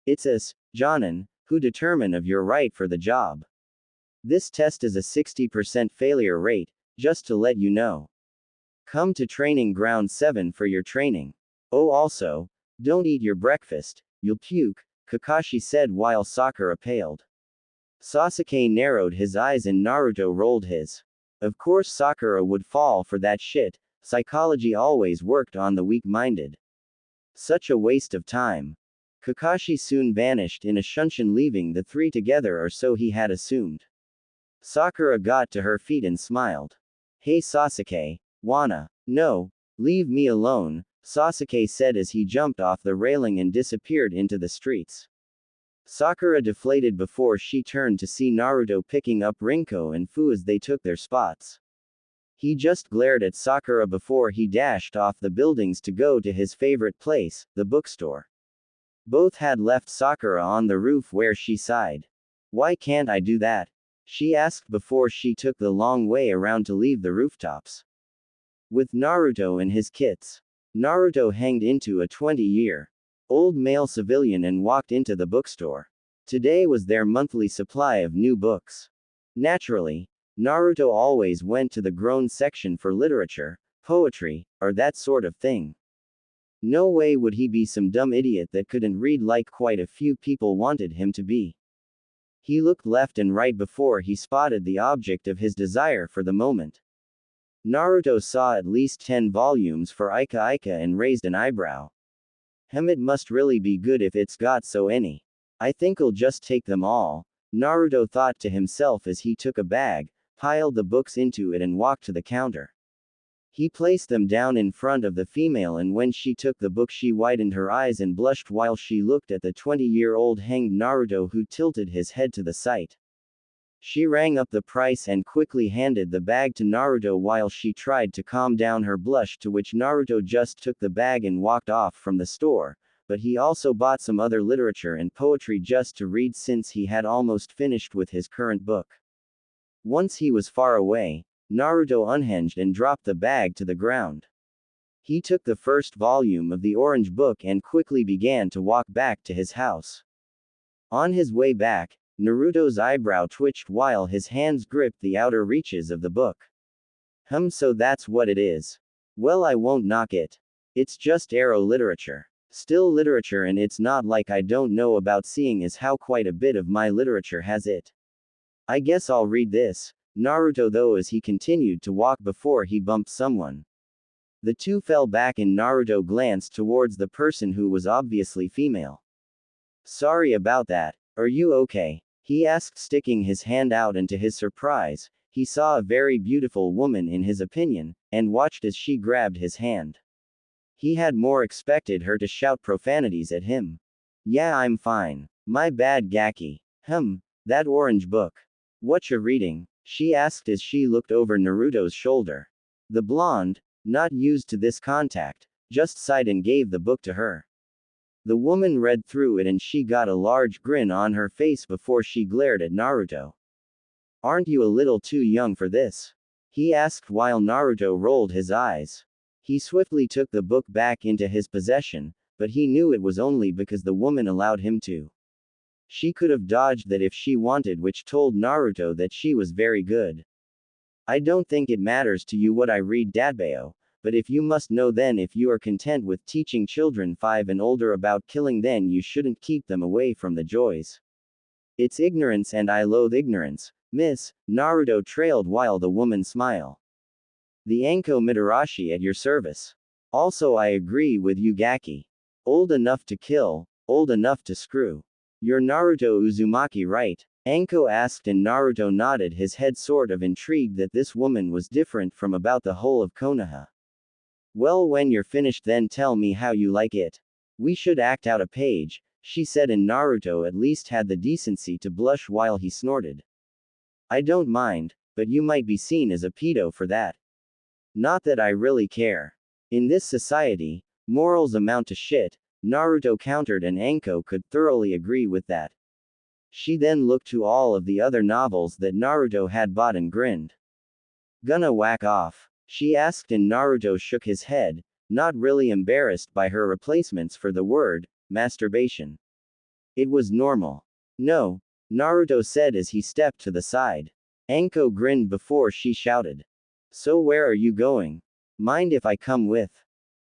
It's us, Jonin, who determine if you're right for the job. This test is a 60% failure rate, just to let you know. Come to training ground 7 for your training. Oh, also, don't eat your breakfast, you'll puke, Kakashi said while Sakura paled. Sasuke narrowed his eyes and Naruto rolled his. Of course Sakura would fall for that shit, psychology always worked on the weak-minded. Such a waste of time. Kakashi soon vanished in a shunshin, leaving the three together, or so he had assumed. Sakura got to her feet and smiled. Hey Sasuke, wanna? No, leave me alone, Sasuke said as he jumped off the railing and disappeared into the streets. Sakura deflated before she turned to see Naruto picking up Rinko and Fu as they took their spots. He just glared at Sakura before he dashed off the buildings to go to his favorite place, the bookstore. Both had left Sakura on the roof where she sighed. Why can't I do that? She asked before she took the long way around to leave the rooftops. With Naruto and his kits. Naruto hanged into a 20-year-old male civilian and walked into the bookstore. Today was their monthly supply of new books. Naturally, Naruto always went to the grown section for literature, poetry, or that sort of thing. No way would he be some dumb idiot that couldn't read like quite a few people wanted him to be. He looked left and right before he spotted the object of his desire for the moment. Naruto saw at least 10 volumes for Ika Ika and raised an eyebrow. It must really be good if it's got so any. I think I'll just take them all, Naruto thought to himself as he took a bag, piled the books into it and walked to the counter. He placed them down in front of the female and when she took the book she widened her eyes and blushed while she looked at the 20-year-old hanged Naruto who tilted his head to the sight. She rang up the price and quickly handed the bag to Naruto while she tried to calm down her blush, to which Naruto just took the bag and walked off from the store, but he also bought some other literature and poetry just to read since he had almost finished with his current book. Once he was far away, Naruto unhinged and dropped the bag to the ground. He took the first volume of the orange book and quickly began to walk back to his house. On his way back, Naruto's eyebrow twitched while his hands gripped the outer reaches of the book. So that's what it is. Well, I won't knock it. It's just arrow literature. Still literature, and it's not like I don't know about seeing as how quite a bit of my literature has it. I guess I'll read this, Naruto though as he continued to walk before he bumped someone. The two fell back and Naruto glanced towards the person who was obviously female. Sorry about that, are you okay? He asked, sticking his hand out, and to his surprise, he saw a very beautiful woman in his opinion, and watched as she grabbed his hand. He had more expected her to shout profanities at him. Yeah, I'm fine. My bad, Gaki. That orange book. Whatcha reading? She asked as she looked over Naruto's shoulder. The blonde, not used to this contact, just sighed and gave the book to her. The woman read through it and she got a large grin on her face before she glared at Naruto. Aren't you a little too young for this? He asked while Naruto rolled his eyes. He swiftly took the book back into his possession, but he knew it was only because the woman allowed him to. She could have dodged that if she wanted, which told Naruto that she was very good. I don't think it matters to you what I read, Dadbao, but if you must know, then if you are content with teaching children 5 and older about killing, then you shouldn't keep them away from the joys. It's ignorance and I loathe ignorance, miss, Naruto trailed while the woman smiled. The Anko Mitarashi at your service. Also I agree with you, Gaki. Old enough to kill, old enough to screw. You're Naruto Uzumaki, right? Anko asked and Naruto nodded his head, sort of intrigued that this woman was different from about the whole of Konoha. Well, when you're finished then tell me how you like it. We should act out a page, she said, and Naruto at least had the decency to blush while he snorted. I don't mind, but you might be seen as a pedo for that. Not that I really care. In this society, morals amount to shit, Naruto countered, and Anko could thoroughly agree with that. She then looked to all of the other novels that Naruto had bought and grinned. Gonna whack off? She asked, and Naruto shook his head, not really embarrassed by her replacements for the word masturbation. It was normal. No, Naruto said as he stepped to the side. Anko grinned before she shouted. So where are you going? Mind if I come with?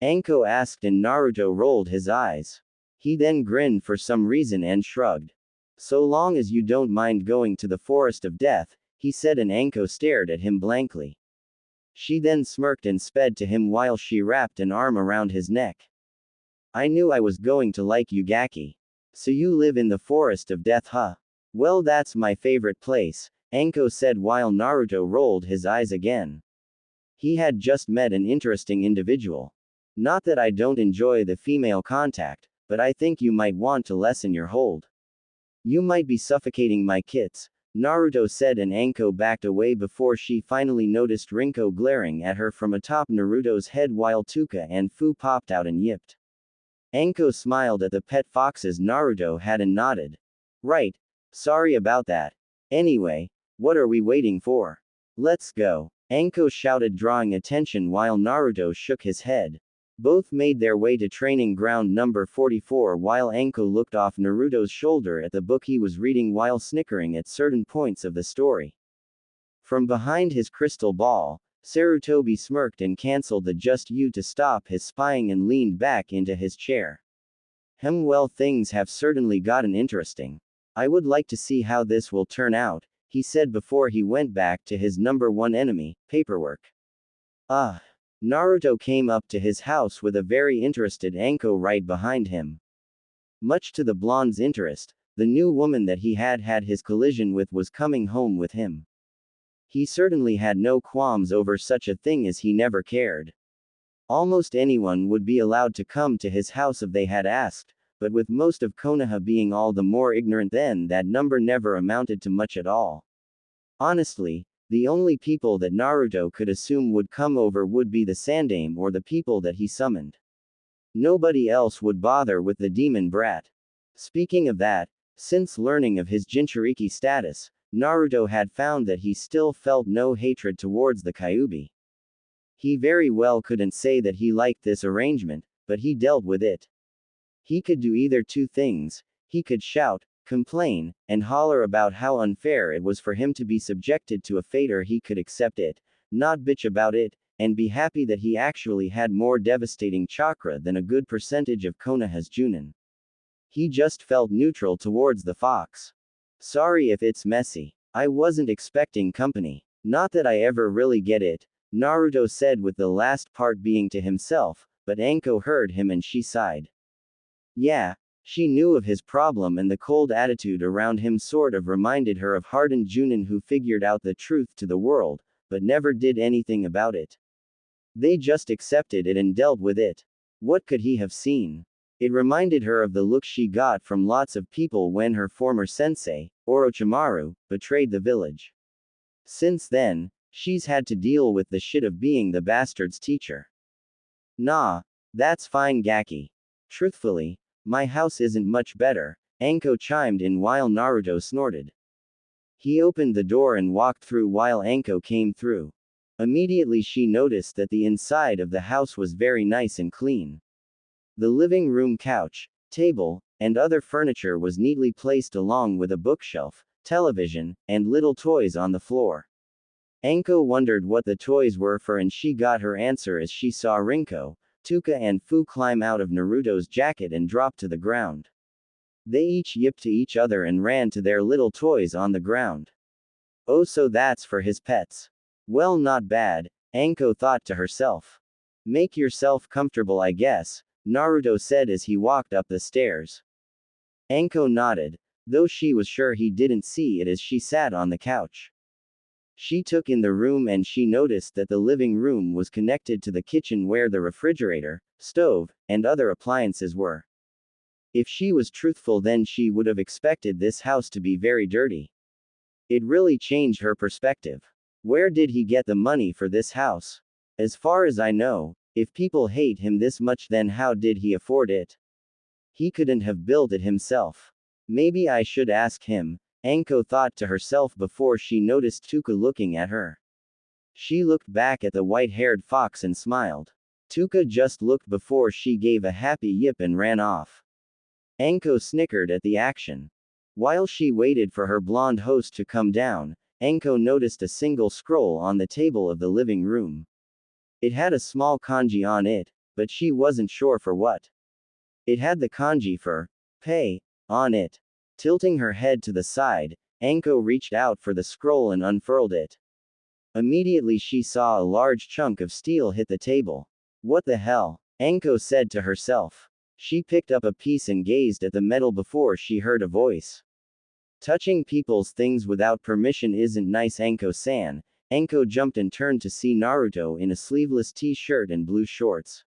Anko asked, and Naruto rolled his eyes. He then grinned for some reason and shrugged. So long as you don't mind going to the forest of death, he said, and Anko stared at him blankly. She then smirked and sped to him while she wrapped an arm around his neck. I knew I was going to like you, Gaki. So you live in the forest of death, huh? Well, that's my favorite place, Anko said while Naruto rolled his eyes again. He had just met an interesting individual. Not that I don't enjoy the female contact, but I think you might want to lessen your hold. You might be suffocating my kits, Naruto said, and Anko backed away before she finally noticed Rinko glaring at her from atop Naruto's head while Tuka and Fu popped out and yipped. Anko smiled at the pet foxes Naruto had and nodded. Right. Sorry about that. Anyway, what are we waiting for? Let's go. Anko shouted, drawing attention while Naruto shook his head. Both made their way to training ground number 44 while Anko looked off Naruto's shoulder at the book he was reading while snickering at certain points of the story. From behind his crystal ball, Sarutobi smirked and cancelled the "just you" to stop his spying and leaned back into his chair. Well, things have certainly gotten interesting. I would like to see how this will turn out, he said before he went back to his number one enemy, paperwork. Naruto came up to his house with a very interested Anko right behind him. Much to the blonde's interest, the new woman that he had had his collision with was coming home with him. He certainly had no qualms over such a thing as he never cared. Almost anyone would be allowed to come to his house if they had asked, but with most of Konoha being all the more ignorant then, that number never amounted to much at all. Honestly, the only people that Naruto could assume would come over would be the Sandaime or the people that he summoned. Nobody else would bother with the demon brat. Speaking of that, since learning of his Jinchuriki status, Naruto had found that he still felt no hatred towards the Kyuubi. He very well couldn't say that he liked this arrangement, but he dealt with it. He could do either two things: he could shout, complain, and holler about how unfair it was for him to be subjected to a fate, or he could accept it, not bitch about it, and be happy that he actually had more devastating chakra than a good percentage of Konoha's Junin. He just felt neutral towards the fox. Sorry if it's messy. I wasn't expecting company. Not that I ever really get it, Naruto said, with the last part being to himself, but Anko heard him and she sighed. Yeah, she knew of his problem, and the cold attitude around him sort of reminded her of hardened Junin who figured out the truth to the world, but never did anything about it. They just accepted it and dealt with it. What could he have seen? It reminded her of the look she got from lots of people when her former sensei, Orochimaru, betrayed the village. Since then, she's had to deal with the shit of being the bastard's teacher. Nah, that's fine, Gaki. Truthfully, my house isn't much better, Anko chimed in while Naruto snorted. He opened the door and walked through while Anko came through. Immediately she noticed that the inside of the house was very nice and clean. The living room couch, table, and other furniture was neatly placed along with a bookshelf, television, and little toys on the floor. Anko wondered what the toys were for, and she got her answer as she saw Rinko, Tuka and Fu climb out of Naruto's jacket and drop to the ground. They each yipped to each other and ran to their little toys on the ground. Oh, so that's for his pets. Well, not bad, Anko thought to herself. Make yourself comfortable, I guess, Naruto said as he walked up the stairs. Anko nodded, though she was sure he didn't see it as she sat on the couch. She took in the room and she noticed that the living room was connected to the kitchen where the refrigerator, stove, and other appliances were. If she was truthful, then she would have expected this house to be very dirty. It really changed her perspective. Where did he get the money for this house? As far as I know, if people hate him this much, then how did he afford it? He couldn't have built it himself. Maybe I should ask him, Anko thought to herself before she noticed Tuka looking at her. She looked back at the white-haired fox and smiled. Tuka just looked before she gave a happy yip and ran off. Anko snickered at the action. While she waited for her blonde host to come down, Anko noticed a single scroll on the table of the living room. It had a small kanji on it, but she wasn't sure for what. It had the kanji for pay on it. Tilting her head to the side, Anko reached out for the scroll and unfurled it. Immediately she saw a large chunk of steel hit the table. What the hell? Anko said to herself. She picked up a piece and gazed at the metal before she heard a voice. Touching people's things without permission isn't nice, Anko-san. Anko jumped and turned to see Naruto in a sleeveless t-shirt and blue shorts.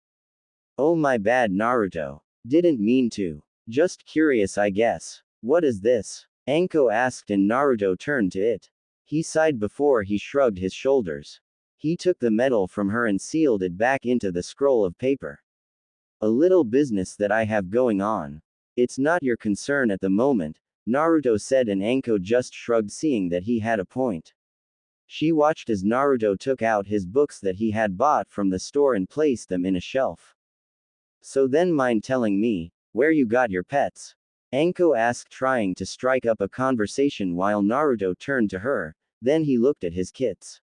Oh, my bad, Naruto. Didn't mean to. Just curious, I guess. What is this? Anko asked and Naruto turned to it. He sighed before he shrugged his shoulders. He took the medal from her and sealed it back into the scroll of paper. A little business that I have going on. It's not your concern at the moment, Naruto said and Anko just shrugged seeing that he had a point. She watched as Naruto took out his books that he had bought from the store and placed them in a shelf. So then mind telling me, where you got your pets? Anko asked trying to strike up a conversation while Naruto turned to her, then he looked at his kits.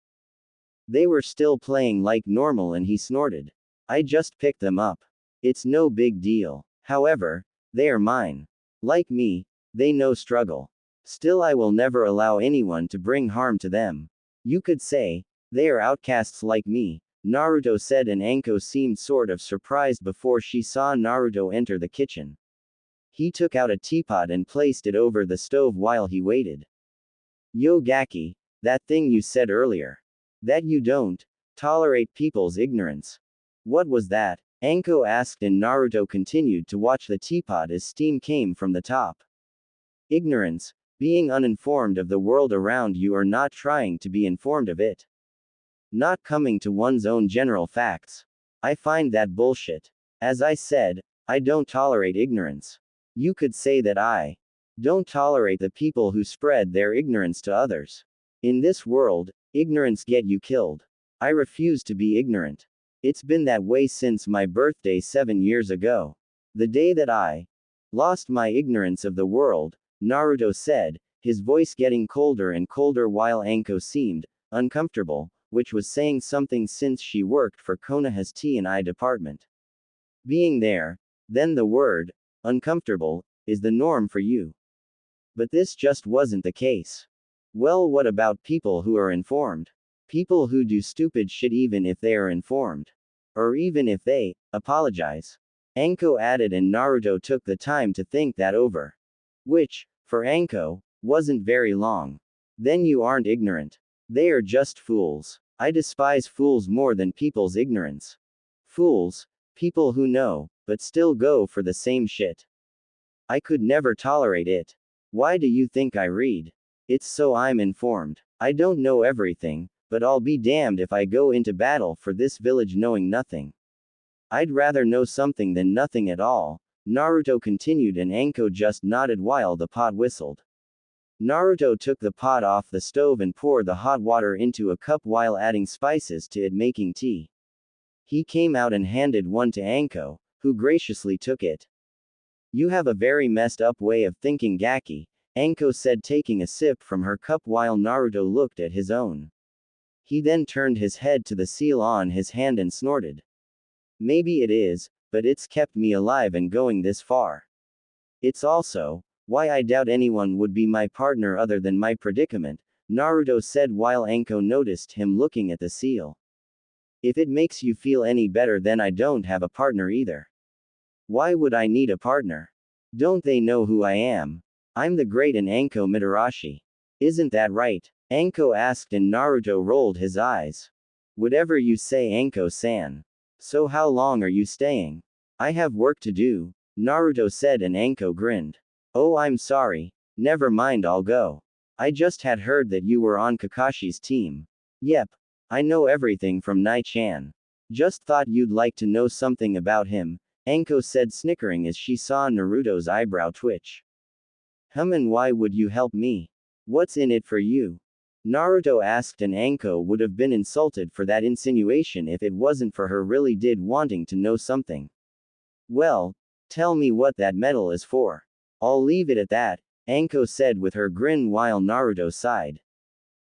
They were still playing like normal and he snorted. I just picked them up. It's no big deal. However, they are mine. Like me, they know struggle. Still I will never allow anyone to bring harm to them. You could say, they are outcasts like me, Naruto said and Anko seemed sort of surprised before she saw Naruto enter the kitchen. He took out a teapot and placed it over the stove while he waited. Yo Gaki, that thing you said earlier. That you don't tolerate people's ignorance. What was that? Anko asked and Naruto continued to watch the teapot as steam came from the top. Ignorance, being uninformed of the world around you or not trying to be informed of it. Not coming to one's own general facts. I find that bullshit. As I said, I don't tolerate ignorance. You could say that I don't tolerate the people who spread their ignorance to others. In this world, ignorance get you killed. I refuse to be ignorant. It's been that way since my birthday 7 years ago. The day that I lost my ignorance of the world, Naruto said, his voice getting colder and colder while Anko seemed uncomfortable, which was saying something since she worked for Konoha's T&I department. Being there, then the word uncomfortable is the norm for you. But this just wasn't the case. Well, what about people who are informed? People who do stupid shit even if they are informed. Or even if they apologize. Anko added and Naruto took the time to think that over. Which, for Anko, wasn't very long. Then you aren't ignorant. They are just fools. I despise fools more than people's ignorance. Fools, people who know, but still go for the same shit. I could never tolerate it. Why do you think I read? It's so I'm informed. I don't know everything, but I'll be damned if I go into battle for this village knowing nothing. I'd rather know something than nothing at all, Naruto continued and Anko just nodded while the pot whistled. Naruto took the pot off the stove and poured the hot water into a cup while adding spices to it making tea. He came out and handed one to Anko, who graciously took it. You have a very messed up way of thinking Gaki, Anko said taking a sip from her cup while Naruto looked at his own. He then turned his head to the seal on his hand and snorted. Maybe it is, but it's kept me alive and going this far. It's also why I doubt anyone would be my partner other than my predicament, Naruto said while Anko noticed him looking at the seal. If it makes you feel any better, then I don't have a partner either. Why would I need a partner? Don't they know who I am? I'm the great and Anko Mitarashi. Isn't that right? Anko asked and Naruto rolled his eyes. Whatever you say, Anko-san. So how long are you staying? I have work to do, Naruto said and Anko grinned. Oh, I'm sorry. Never mind, I'll go. I just had heard that you were on Kakashi's team. Yep. I know everything from Nai-chan. Just thought you'd like to know something about him, Anko said snickering as she saw Naruto's eyebrow twitch. And why would you help me? What's in it for you? Naruto asked and Anko would have been insulted for that insinuation if it wasn't for her really did wanting to know something. Well, tell me what that medal is for. I'll leave it at that, Anko said with her grin while Naruto sighed.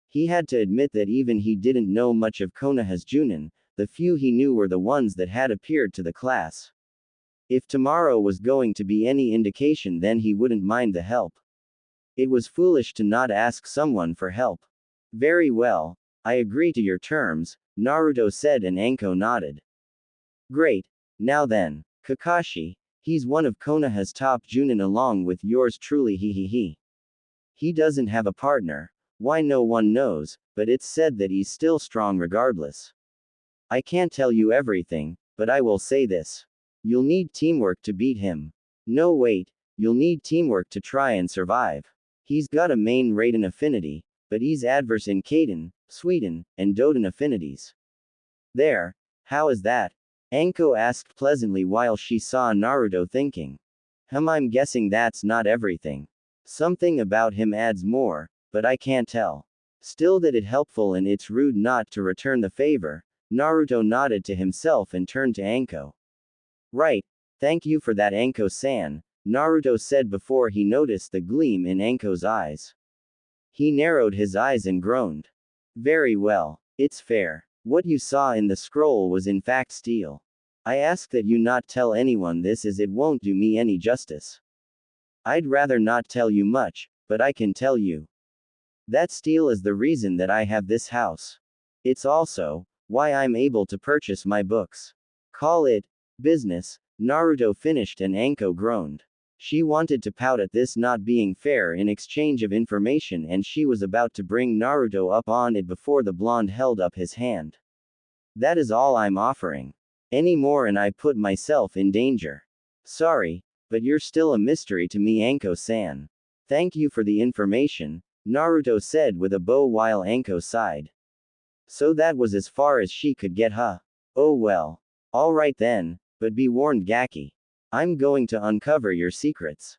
He had to admit that even he didn't know much of Konoha's Junin, the few he knew were the ones that had appeared to the class. If tomorrow was going to be any indication, then he wouldn't mind the help. It was foolish to not ask someone for help. Very well, I agree to your terms, Naruto said and Anko nodded. Great. Now then, Kakashi, he's one of Konoha's top Junin along with yours truly He doesn't have a partner. Why no one knows, but it's said that he's still strong regardless. I can't tell you everything, but I will say this. You'll need teamwork to beat him. No wait, You'll need teamwork to try and survive. He's got a main Raiden affinity, but he's adverse in Kaden, Sweden, and Doden affinities. There. How is that? Anko asked pleasantly while she saw Naruto thinking. I'm guessing that's not everything. Something about him adds more, but I can't tell. Still that it helpful and it's rude not to return the favor. Naruto nodded to himself and turned to Anko. Right. Thank you for that, Anko-san, Naruto said before he noticed the gleam in Anko's eyes. He narrowed his eyes and groaned. Very well. It's fair. What you saw in the scroll was in fact steel. I ask that you not tell anyone this as it won't do me any justice. I'd rather not tell you much, but I can tell you. That steel is the reason that I have this house. It's also why I'm able to purchase my books. Call it business. Naruto finished and Anko groaned. She wanted to pout at this not being fair in exchange of information, and she was about to bring Naruto up on it before the blonde held up his hand. That is all I'm offering. Any more and I put myself in danger. Sorry, but you're still a mystery to me, Anko-san. Thank you for the information, Naruto said with a bow while Anko sighed. So that was as far as she could get, huh? Oh well. Alright then, but be warned, Gaki. I'm going to uncover your secrets.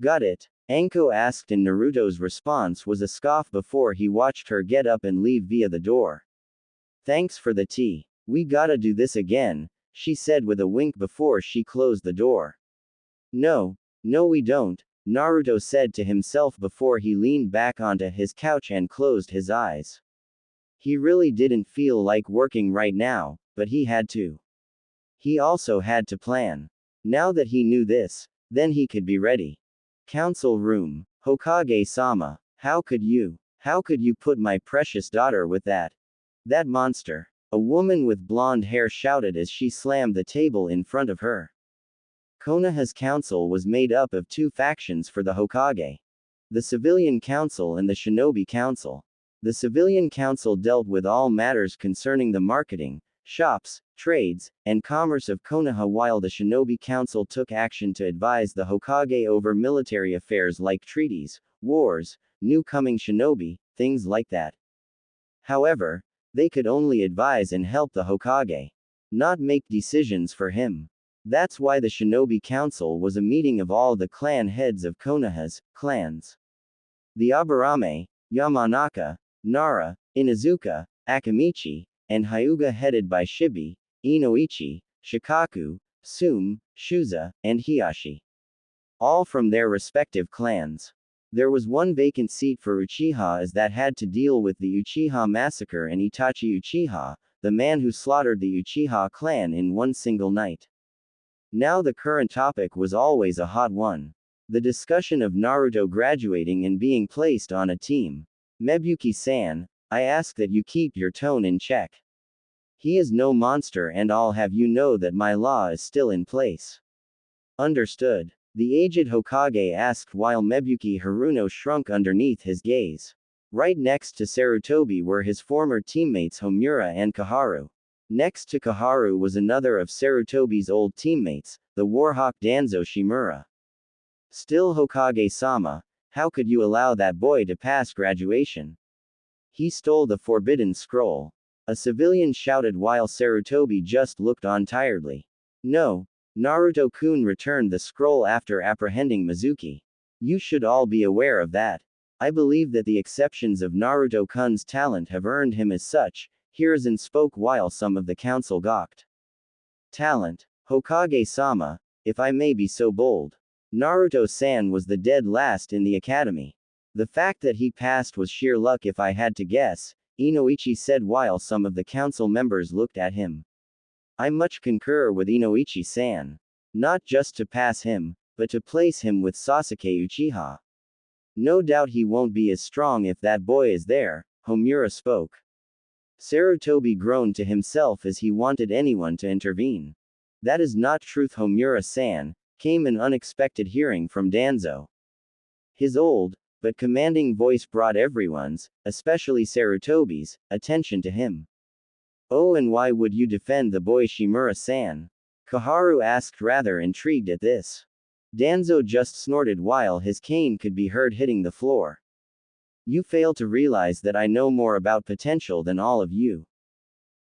Got it? Anko asked, and Naruto's response was a scoff before he watched her get up and leave via the door. Thanks for the tea. We gotta do this again, she said with a wink before she closed the door. No we don't, Naruto said to himself before he leaned back onto his couch and closed his eyes. He really didn't feel like working right now, but he had to. He also had to plan. Now that he knew this, then he could be ready. Council room. Hokage-sama, how could you put my precious daughter with that monster? A woman with blonde hair shouted as she slammed the table in front of her. Konoha's council was made up of two factions for the Hokage. The Civilian Council and the Shinobi Council. The Civilian Council dealt with all matters concerning the marketing, shops, trades, and commerce of Konoha, while the Shinobi Council took action to advise the Hokage over military affairs like treaties, wars, new coming shinobi, things like that. However, they could only advise and help the Hokage, not make decisions for him. That's why the Shinobi Council was a meeting of all the clan heads of Konoha's clans. The Aburame, Yamanaka, Nara, Inuzuka, Akamichi, and Hyuga, headed by Shibi, Inoichi, Shikaku, Sum, Shuza, and Hiyashi. All from their respective clans. There was one vacant seat for Uchiha, as that had to deal with the Uchiha massacre and Itachi Uchiha, the man who slaughtered the Uchiha clan in one single night. Now the current topic was always a hot one. The discussion of Naruto graduating and being placed on a team. Mabui-san, I ask that you keep your tone in check. He is no monster, and I'll have you know that my law is still in place. Understood. The aged Hokage asked while Mabui Haruno shrunk underneath his gaze. Right next to Sarutobi were his former teammates Homura and Koharu. Next to Koharu was another of Sarutobi's old teammates, the Warhawk Danzo Shimura. Still, Hokage-sama, how could you allow that boy to pass graduation? He stole the forbidden scroll. A civilian shouted while Sarutobi just looked on tiredly. No, Naruto-kun returned the scroll after apprehending Mizuki. You should all be aware of that. I believe that the exceptions of Naruto-kun's talent have earned him as such. Hiruzen spoke while some of the council gawked. Talent? Hokage-sama, if I may be so bold. Naruto-san was the dead last in the academy. The fact that he passed was sheer luck if I had to guess, Inoichi said while some of the council members looked at him. I much concur with Inoichi-san. Not just to pass him, but to place him with Sasuke Uchiha. No doubt he won't be as strong if that boy is there, Homura spoke. Sarutobi groaned to himself as he wanted anyone to intervene. That is not truth, Homura-san, came an unexpected hearing from Danzo. His old, but commanding voice brought everyone's, especially Sarutobi's, attention to him. Oh, and why would you defend the boy, Shimura-san? Koharu asked, rather intrigued at this. Danzo just snorted while his cane could be heard hitting the floor. You fail to realize that I know more about potential than all of you.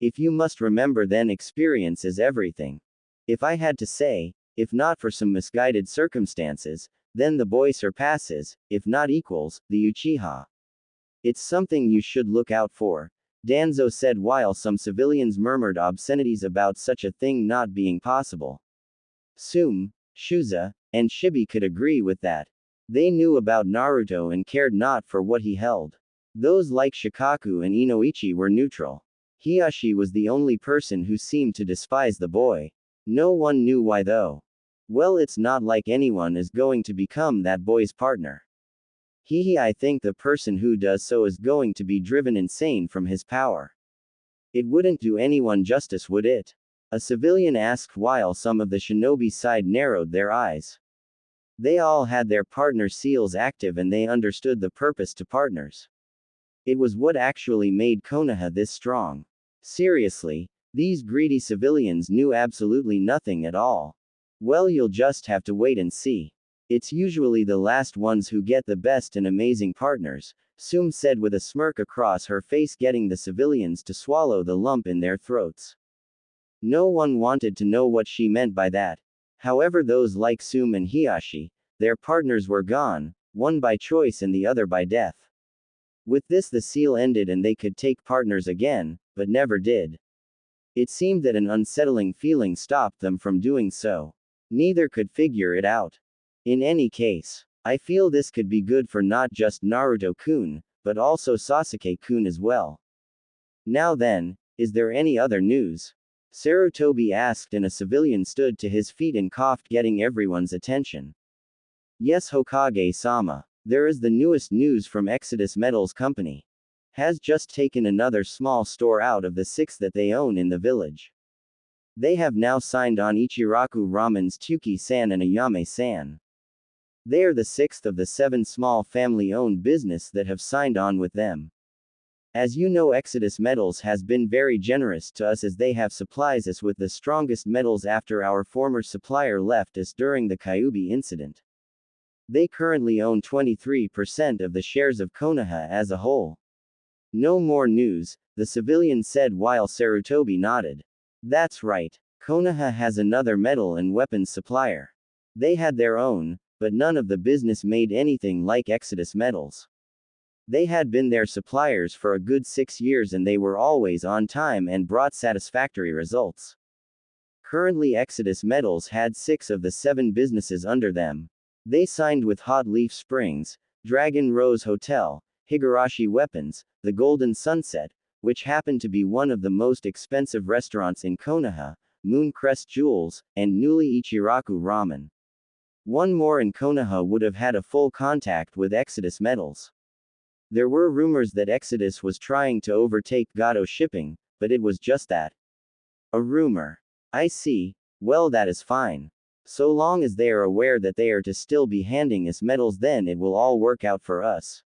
If you must remember, then experience is everything. If I had to say, if not for some misguided circumstances, then the boy surpasses, if not equals, the Uchiha. It's something you should look out for, Danzo said while some civilians murmured obscenities about such a thing not being possible. Sume, Shuza, and Shibi could agree with that. They knew about Naruto and cared not for what he held. Those like Shikaku and Inoichi were neutral. Hiyashi was the only person who seemed to despise the boy. No one knew why though. Well, it's not like anyone is going to become that boy's partner. I think the person who does so is going to be driven insane from his power. It wouldn't do anyone justice, would it? A civilian asked while some of the shinobi side narrowed their eyes. They all had their partner seals active and they understood the purpose to partners. It was what actually made Konoha this strong. Seriously, these greedy civilians knew absolutely nothing at all. Well, you'll just have to wait and see. It's usually the last ones who get the best and amazing partners, Sume said with a smirk across her face, getting the civilians to swallow the lump in their throats. No one wanted to know what she meant by that. However, those like Sume and Hiyashi, their partners were gone, one by choice and the other by death. With this, the seal ended and they could take partners again, but never did. It seemed that an unsettling feeling stopped them from doing so. Neither could figure it out. In any case, I feel this could be good for not just Naruto-kun, but also Sasuke-kun as well. Now then, is there any other news? Sarutobi asked, and a civilian stood to his feet and coughed, getting everyone's attention. Yes, Hokage-sama. There is the newest news from Exodus Metals Company. Has just taken another small store out of the 6 that they own in the village. They have now signed on Ichiraku Ramen's Tuki-san and Ayame-san. They are the 6th of the 7 small family-owned business that have signed on with them. As you know, Exodus Metals has been very generous to us as they have supplies us with the strongest metals after our former supplier left us during the Kyuubi incident. They currently own 23% of the shares of Konoha as a whole. No more news, the civilian said while Sarutobi nodded. That's right. Konoha has another metal and weapons supplier. They had their own, but none of the business made anything like Exodus Metals. They had been their suppliers for a good 6 years and they were always on time and brought satisfactory results. Currently, Exodus Metals had 6 of the 7 businesses under them. They signed with Hot Leaf Springs, Dragon Rose Hotel, Higurashi Weapons, the Golden Sunset, which happened to be one of the most expensive restaurants in Konoha, Mooncrest Jewels, and newly Ichiraku Ramen. One more in Konoha would have had a full contact with Exodus Metals. There were rumors that Exodus was trying to overtake Gato Shipping, but it was just that. A rumor. I see. Well, that is fine. So long as they are aware that they are to still be handing us metals, then it will all work out for us.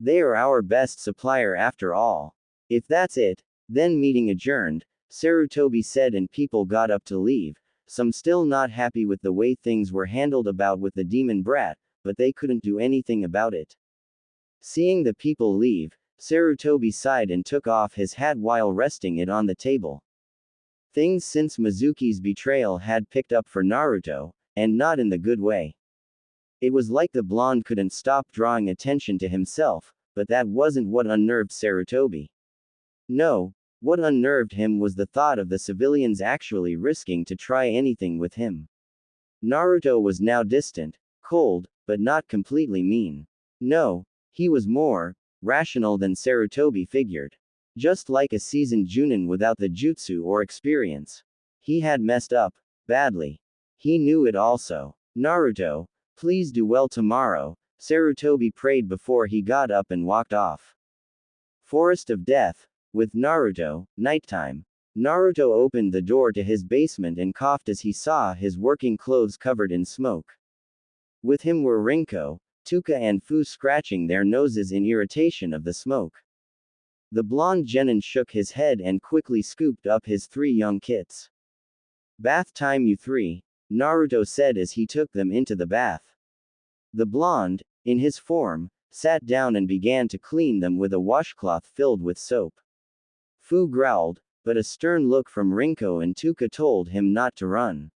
They are our best supplier after all. If that's it, then meeting adjourned, Sarutobi said, and people got up to leave, some still not happy with the way things were handled about with the demon brat, but they couldn't do anything about it. Seeing the people leave, Sarutobi sighed and took off his hat while resting it on the table. Things since Mizuki's betrayal had picked up for Naruto, and not in the good way. It was like the blonde couldn't stop drawing attention to himself, but that wasn't what unnerved Sarutobi. No, what unnerved him was the thought of the civilians actually risking to try anything with him. Naruto was now distant, cold, but not completely mean. No, he was more rational than Sarutobi figured. Just like a seasoned Junin without the jutsu or experience. He had messed up badly. He knew it also. Naruto, please do well tomorrow, Sarutobi prayed before he got up and walked off. Forest of Death. With Naruto, nighttime. Naruto opened the door to his basement and coughed as he saw his working clothes covered in smoke. With him were Rinko, Tuka and Fu scratching their noses in irritation of the smoke. The blonde genin shook his head and quickly scooped up his 3 young kits. Bath time, you 3. Naruto said as he took them into the bath. The blonde, in his form, sat down and began to clean them with a washcloth filled with soap. Fu growled, but a stern look from Rinko and Tuka told him not to run.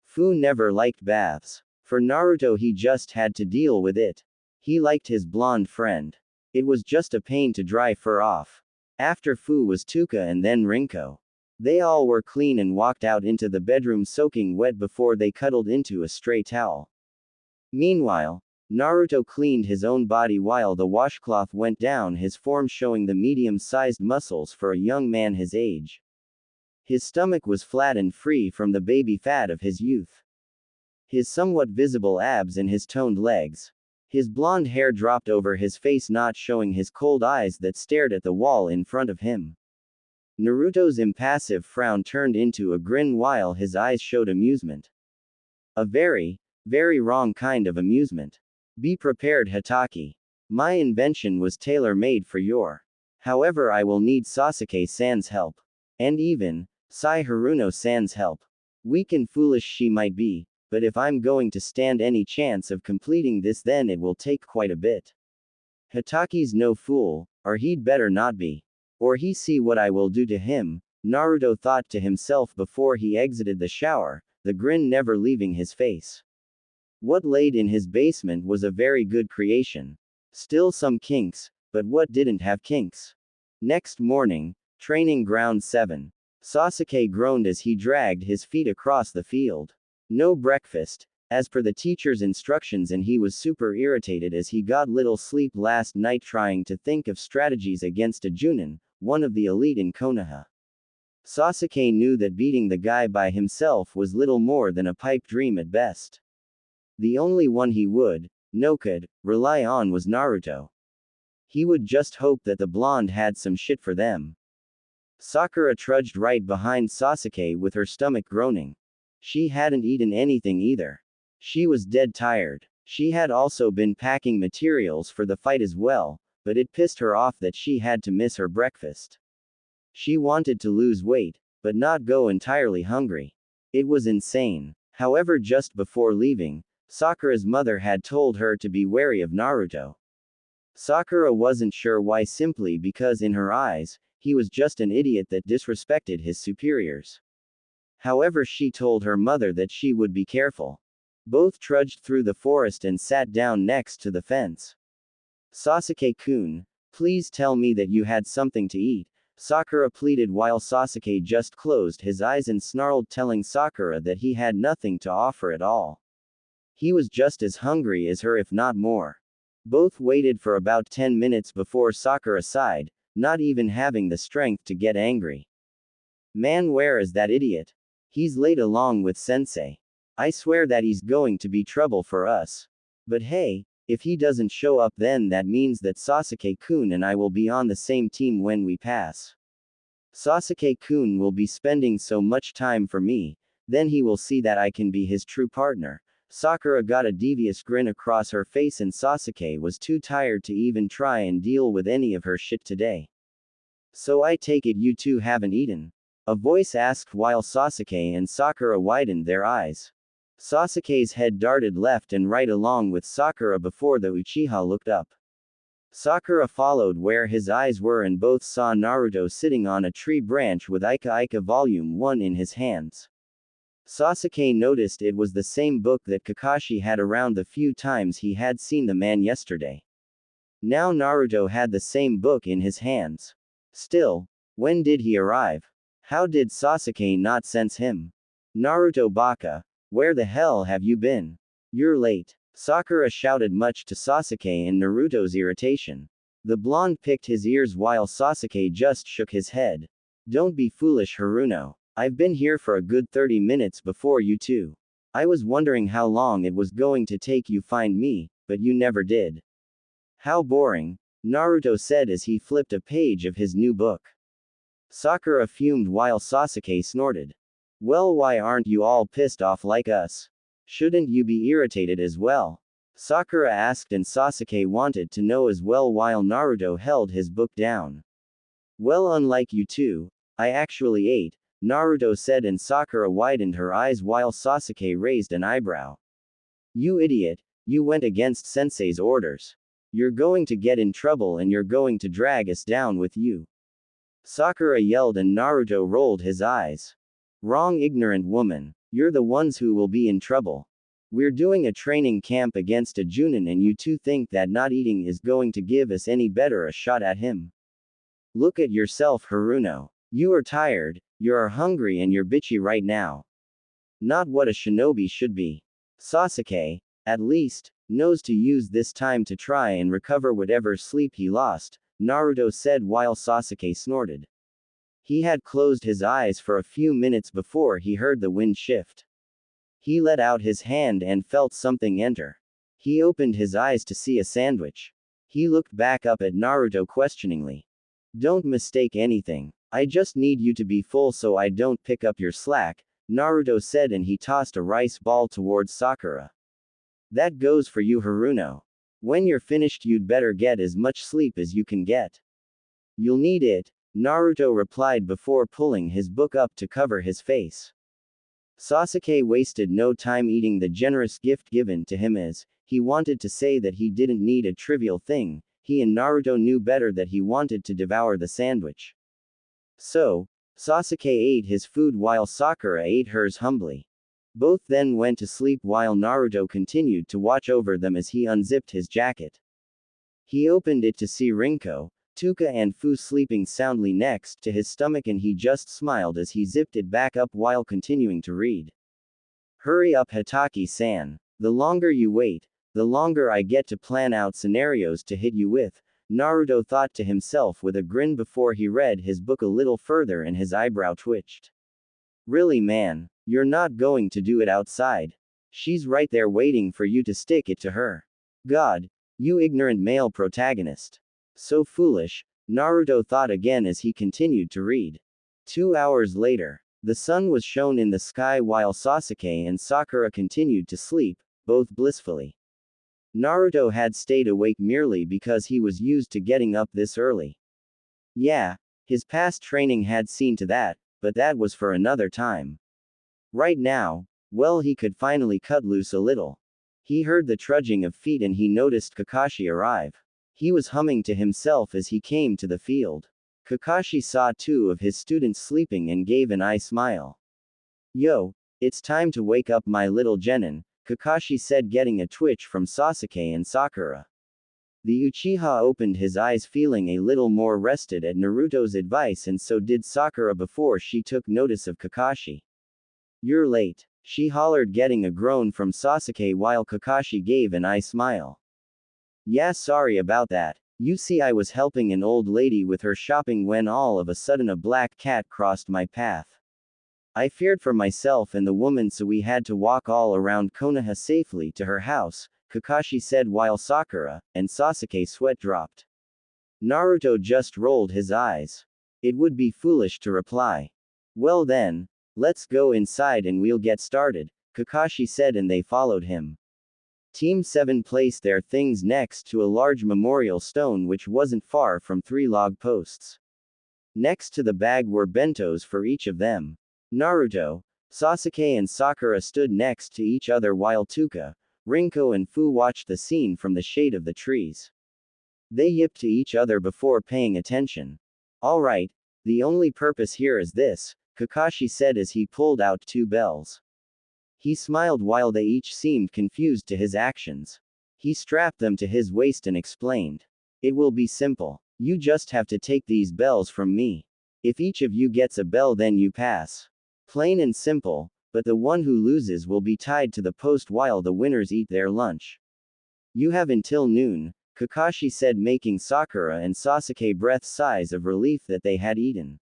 Fu never liked baths. For Naruto he just had to deal with it. He liked his blonde friend. It was just a pain to dry fur off. After Fu was Tuka and then Rinko. They all were clean and walked out into the bedroom soaking wet before they cuddled into a stray towel. Meanwhile, Naruto cleaned his own body while the washcloth went down his form, showing the medium-sized muscles for a young man his age. His stomach was flat and free from the baby fat of his youth. His somewhat visible abs and his toned legs. His blonde hair dropped over his face, not showing his cold eyes that stared at the wall in front of him. Naruto's impassive frown turned into a grin while his eyes showed amusement. A very, very wrong kind of amusement. Be prepared, Hatake. My invention was tailor-made for your. However, I will need Sasuke-san's help. And even, Sai Haruno-san's help. Weak and foolish she might be, but if I'm going to stand any chance of completing this, then it will take quite a bit. Hatake's no fool, or he'd better not be. Or he see what I will do to him, Naruto thought to himself before he exited the shower, the grin never leaving his face. What laid in his basement was a very good creation. Still some kinks, but what didn't have kinks? Next morning, training ground 7. Sasuke groaned as he dragged his feet across the field. No breakfast, as per the teacher's instructions, and he was super irritated as he got little sleep last night trying to think of strategies against a Junin, one of the elite in Konoha. Sasuke knew that beating the guy by himself was little more than a pipe dream at best. The only one he would, could, rely on was Naruto. He would just hope that the blonde had some shit for them. Sakura trudged right behind Sasuke with her stomach groaning. She hadn't eaten anything either. She was dead tired. She had also been packing materials for the fight as well, but it pissed her off that she had to miss her breakfast. She wanted to lose weight, but not go entirely hungry. It was insane. However, just before leaving, Sakura's mother had told her to be wary of Naruto. Sakura wasn't sure why, simply because in her eyes, he was just an idiot that disrespected his superiors. However, she told her mother that she would be careful. Both trudged through the forest and sat down next to the fence. Sasuke-kun, please tell me that you had something to eat, Sakura pleaded while Sasuke just closed his eyes and snarled, telling Sakura that he had nothing to offer at all. He was just as hungry as her, if not more. Both waited for about 10 minutes before Sakura sighed, not even having the strength to get angry. Man, where is that idiot? He's late along with Sensei. I swear that he's going to be trouble for us. But hey, if he doesn't show up, then that means that Sasuke-kun and I will be on the same team when we pass. Sasuke-kun will be spending so much time for me, then he will see that I can be his true partner. Sakura got a devious grin across her face, and Sasuke was too tired to even try and deal with any of her shit today. So I take it you two haven't eaten? A voice asked while Sasuke and Sakura widened their eyes. Sasuke's head darted left and right along with Sakura before the Uchiha looked up. Sakura followed where his eyes were and both saw Naruto sitting on a tree branch with Ika Ika Volume 1 in his hands. Sasuke noticed it was the same book that Kakashi had around the few times he had seen the man yesterday. Now Naruto had the same book in his hands. Still, when did he arrive? How did Sasuke not sense him? Naruto baka, where the hell have you been? You're late. Sakura shouted, much to Sasuke and Naruto's irritation. The blonde picked his ears while Sasuke just shook his head. Don't be foolish, Haruno. I've been here for a good 30 minutes before you two. I was wondering how long it was going to take you find me, but you never did. How boring, Naruto said as he flipped a page of his new book. Sakura fumed while Sasuke snorted. Well, why aren't you all pissed off like us? Shouldn't you be irritated as well? Sakura asked, and Sasuke wanted to know as well while Naruto held his book down. Well, unlike you two, I actually ate, Naruto said, and Sakura widened her eyes while Sasuke raised an eyebrow. You idiot, you went against sensei's orders. You're going to get in trouble and you're going to drag us down with you. Sakura yelled and Naruto rolled his eyes. Wrong, ignorant woman. You're the ones who will be in trouble. We're doing a training camp against a Junin and you two think that not eating is going to give us any better a shot at him. Look at yourself, Haruno. You are tired, you're hungry and you're bitchy right now. Not what a shinobi should be. Sasuke, at least, knows to use this time to try and recover whatever sleep he lost, Naruto said while Sasuke snorted. He had closed his eyes for a few minutes before he heard the wind shift. He let out his hand and felt something enter. He opened his eyes to see a sandwich. He looked back up at Naruto questioningly. Don't mistake anything. I just need you to be full so I don't pick up your slack, Naruto said, and he tossed a rice ball towards Sakura. That goes for you, Haruno. When you're finished you'd better get as much sleep as you can get. You'll need it, Naruto replied before pulling his book up to cover his face. Sasuke wasted no time eating the generous gift given to him as he wanted to say that he didn't need a trivial thing. He and Naruto knew better that he wanted to devour the sandwich. So, Sasuke ate his food while Sakura ate hers humbly. Both then went to sleep while Naruto continued to watch over them as he unzipped his jacket. He opened it to see Rinko, Tuka and Fu sleeping soundly next to his stomach, and he just smiled as he zipped it back up while continuing to read. Hurry up, Hataki-san. The longer you wait, the longer I get to plan out scenarios to hit you with, Naruto thought to himself with a grin before he read his book a little further and his eyebrow twitched. Really, man, you're not going to do it outside. She's right there waiting for you to stick it to her. God, you ignorant male protagonist. So foolish, Naruto thought again as he continued to read. 2 hours later, the sun was shown in the sky while Sasuke and Sakura continued to sleep, both blissfully. Naruto had stayed awake merely because he was used to getting up this early. Yeah, his past training had seen to that, but that was for another time. Right now, well, he could finally cut loose a little. He heard the trudging of feet and he noticed Kakashi arrive. He was humming to himself as he came to the field. Kakashi saw 2 of his students sleeping and gave an eye smile. Yo, it's time to wake up my little genin, Kakashi said, getting a twitch from Sasuke and Sakura. The Uchiha opened his eyes feeling a little more rested at Naruto's advice, and so did Sakura before she took notice of Kakashi. You're late, she hollered, getting a groan from Sasuke while Kakashi gave an eye smile. Yeah, sorry about that. You see, I was helping an old lady with her shopping when all of a sudden a black cat crossed my path. I feared for myself and the woman, so we had to walk all around Konoha safely to her house, Kakashi said while Sakura and Sasuke sweat dropped. Naruto just rolled his eyes. It would be foolish to reply. Well then, let's go inside and we'll get started, Kakashi said, and they followed him. Team 7 placed their things next to a large memorial stone which wasn't far from 3 log posts. Next to the bag were bentos for each of them. Naruto, Sasuke and Sakura stood next to each other while Tuka, Rinko and Fu watched the scene from the shade of the trees. They yipped to each other before paying attention. Alright, the only purpose here is this, Kakashi said as he pulled out 2 bells. He smiled while they each seemed confused to his actions. He strapped them to his waist and explained. It will be simple. You just have to take these bells from me. If each of you gets a bell, then you pass. Plain and simple, but the one who loses will be tied to the post while the winners eat their lunch. You have until noon, Kakashi said, making Sakura and Sasuke breath sighs of relief that they had eaten.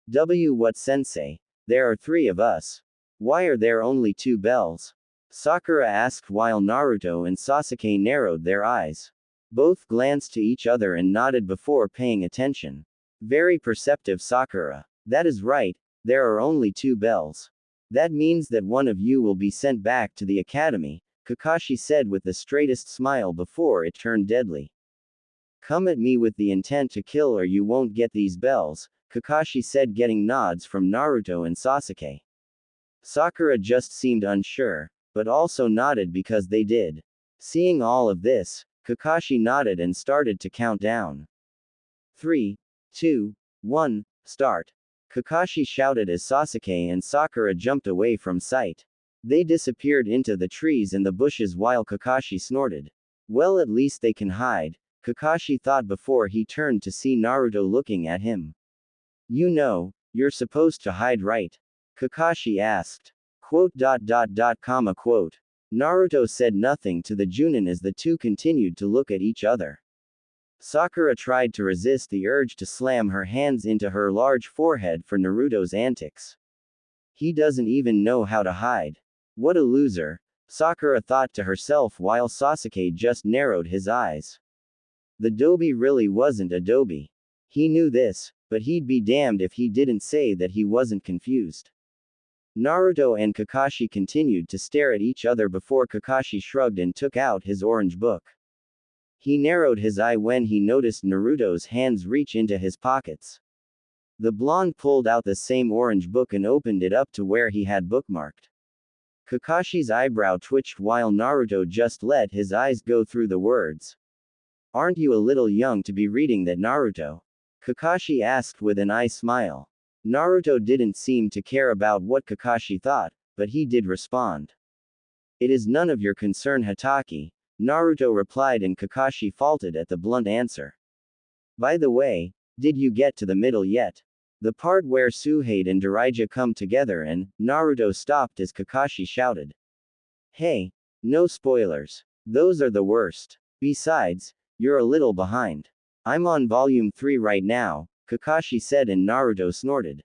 What, sensei? There are 3 of us. Why are there only 2 bells? Sakura asked while Naruto and Sasuke narrowed their eyes. Both glanced to each other and nodded before paying attention. Very perceptive Sakura. That is right, there are only 2 bells. That means that one of you will be sent back to the academy, Kakashi said with the straightest smile before it turned deadly. Come at me with the intent to kill or you won't get these bells, Kakashi said, getting nods from Naruto and Sasuke. Sakura just seemed unsure, but also nodded because they did. Seeing all of this, Kakashi nodded and started to count down. 3, 2, 1, start. Kakashi shouted as Sasuke and Sakura jumped away from sight. They disappeared into the trees and the bushes while Kakashi snorted. Well, at least they can hide, Kakashi thought before he turned to see Naruto looking at him. You know, you're supposed to hide, right? Kakashi asked. Quote. Naruto said nothing to the Junin as the two continued to look at each other. Sakura tried to resist the urge to slam her hands into her large forehead for Naruto's antics. He doesn't even know how to hide. What a loser, Sakura thought to herself while Sasuke just narrowed his eyes. The Dobi really wasn't a Dobi. He knew this, but he'd be damned if he didn't say that he wasn't confused. Naruto and Kakashi continued to stare at each other before Kakashi shrugged and took out his orange book. He narrowed his eye when he noticed Naruto's hands reach into his pockets. The blonde pulled out the same orange book and opened it up to where he had bookmarked. Kakashi's eyebrow twitched while Naruto just let his eyes go through the words. Aren't you a little young to be reading that, Naruto? Kakashi asked with an eye smile. Naruto didn't seem to care about what Kakashi thought, but he did respond. It is none of your concern, Hatake, Naruto replied, and Kakashi faltered at the blunt answer. By the way, did you get to the middle yet? The part where Suhade and Jiraiya come together and Naruto stopped as Kakashi shouted. Hey, no spoilers. Those are the worst. Besides, you're a little behind. I'm on volume 3 right now, Kakashi said, and Naruto snorted.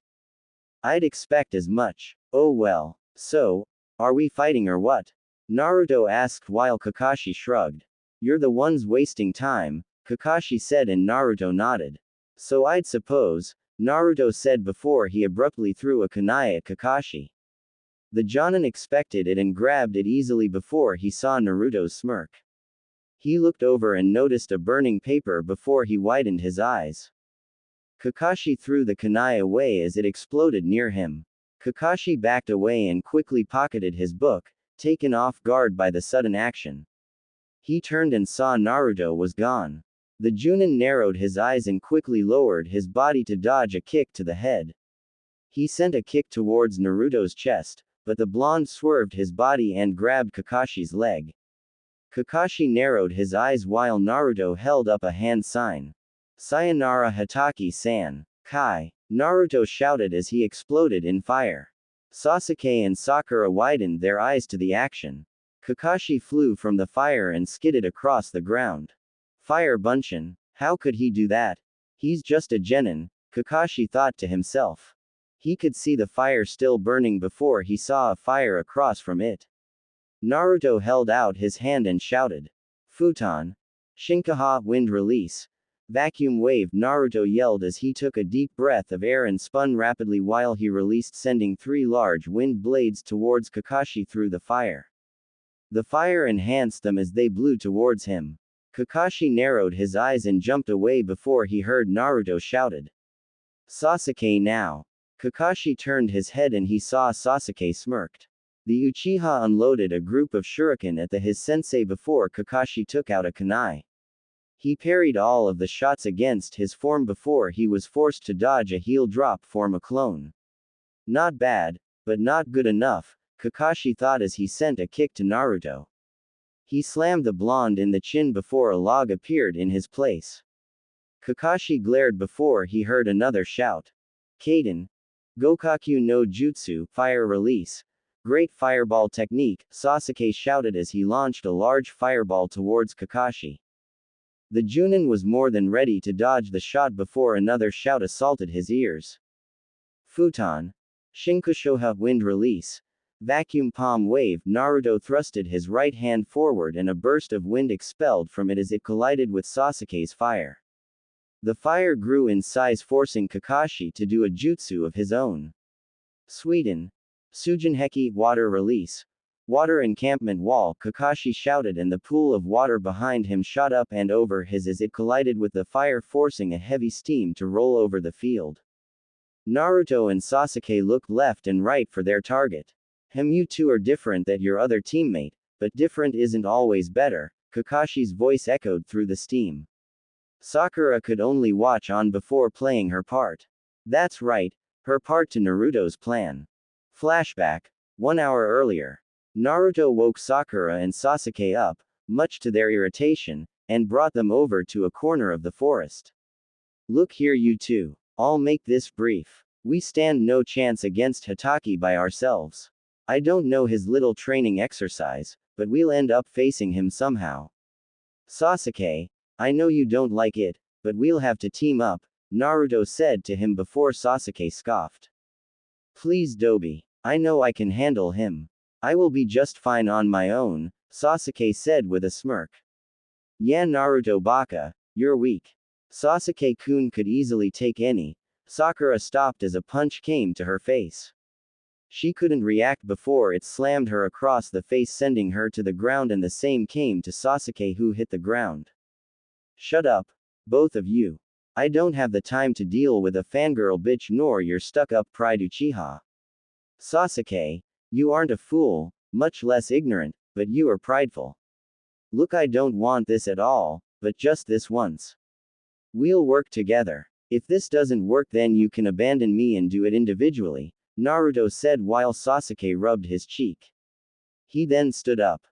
I'd expect as much. Oh well. So, are we fighting or what? Naruto asked while Kakashi shrugged. You're the ones wasting time, Kakashi said, and Naruto nodded. So I'd suppose, Naruto said before he abruptly threw a kunai at Kakashi. The Jonin expected it and grabbed it easily before he saw Naruto's smirk. He looked over and noticed a burning paper before he widened his eyes. Kakashi threw the kunai away as it exploded near him. Kakashi backed away and quickly pocketed his book, taken off guard by the sudden action. He turned and saw Naruto was gone. The Junin narrowed his eyes and quickly lowered his body to dodge a kick to the head. He sent a kick towards Naruto's chest, but the blonde swerved his body and grabbed Kakashi's leg. Kakashi narrowed his eyes while Naruto held up a hand sign. Sayonara, Hatake-san. Kai, Naruto shouted as he exploded in fire. Sasuke and Sakura widened their eyes to the action. Kakashi flew from the fire and skidded across the ground. Fire Bunshin, how could he do that? He's just a genin, Kakashi thought to himself. He could see the fire still burning before he saw a fire across from it. Naruto held out his hand and shouted. Futon. Shinkaha, wind release. Vacuum wave, Naruto yelled as he took a deep breath of air and spun rapidly while he released, sending 3 large wind blades towards Kakashi through the fire. The fire enhanced them as they blew towards him. Kakashi narrowed his eyes and jumped away before he heard Naruto shouted. Sasuke now. Kakashi turned his head and he saw Sasuke smirked. The Uchiha unloaded a group of shuriken at his sensei before Kakashi took out a kunai. He parried all of the shots against his form before he was forced to dodge a heel drop from a clone. Not bad, but not good enough, Kakashi thought as he sent a kick to Naruto. He slammed the blonde in the chin before a log appeared in his place. Kakashi glared before he heard another shout. Kaden. Gokaku no Jutsu, fire release. Great fireball technique, Sasuke shouted as he launched a large fireball towards Kakashi. The Junin was more than ready to dodge the shot before another shout assaulted his ears. Futon. Shinkushoha, wind release. Vacuum palm wave, Naruto thrusted his right hand forward and a burst of wind expelled from it as it collided with Sasuke's fire. The fire grew in size, forcing Kakashi to do a jutsu of his own. Sweden. Sujinheki, water release. Water encampment wall, Kakashi shouted, and the pool of water behind him shot up and over his as it collided with the fire, forcing a heavy steam to roll over the field. Naruto and Sasuke looked left and right for their target. You two are different than your other teammate, but different isn't always better, Kakashi's voice echoed through the steam. Sakura could only watch on before playing her part. That's right, her part to Naruto's plan. Flashback. 1 hour earlier. Naruto woke Sakura and Sasuke up, much to their irritation, and brought them over to a corner of the forest. Look here, you two. I'll make this brief. We stand no chance against Hatake by ourselves. I don't know his little training exercise, but we'll end up facing him somehow. Sasuke, I know you don't like it, but we'll have to team up, Naruto said to him before Sasuke scoffed. Please Dobi, I know I can handle him. I will be just fine on my own, Sasuke said with a smirk. Yeah, Naruto baka, you're weak. Sasuke-kun could easily take any. Sakura stopped as a punch came to her face. She couldn't react before it slammed her across the face, sending her to the ground, and the same came to Sasuke, who hit the ground. Shut up, both of you. I don't have the time to deal with a fangirl bitch nor your stuck-up pride Uchiha. Sasuke, you aren't a fool, much less ignorant, but you are prideful. Look, I don't want this at all, but just this once. We'll work together. If this doesn't work, then you can abandon me and do it individually, Naruto said while Sasuke rubbed his cheek. He then stood up.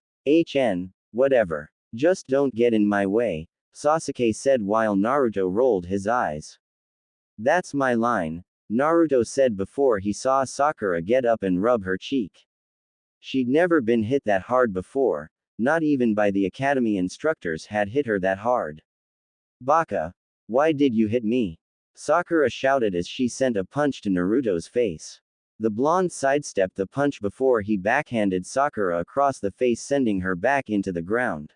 Whatever. Just don't get in my way, Sasuke said while Naruto rolled his eyes. That's my line, Naruto said before he saw Sakura get up and rub her cheek. She'd never been hit that hard before, not even by the academy instructors had hit her that hard. Baka, why did you hit me? Sakura shouted as she sent a punch to Naruto's face. The blonde sidestepped the punch before he backhanded Sakura across the face, sending her back into the ground.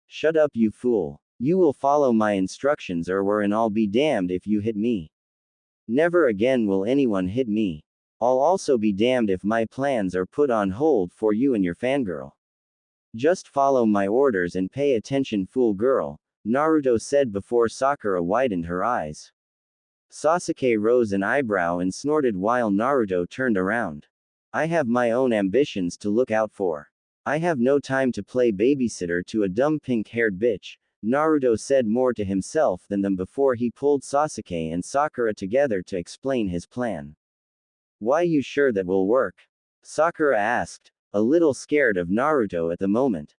Shut up, you fool. You will follow my instructions or I'll be damned if you hit me. Never again will anyone hit me. I'll also be damned if my plans are put on hold for you and your fangirl. Just follow my orders and pay attention, fool girl, Naruto said before Sakura widened her eyes. Sasuke rose an eyebrow and snorted while Naruto turned around. I have my own ambitions to look out for. I have no time to play babysitter to a dumb pink-haired bitch, Naruto said more to himself than them before he pulled Sasuke and Sakura together to explain his plan. Why, you sure that will work? Sakura asked, a little scared of Naruto at the moment.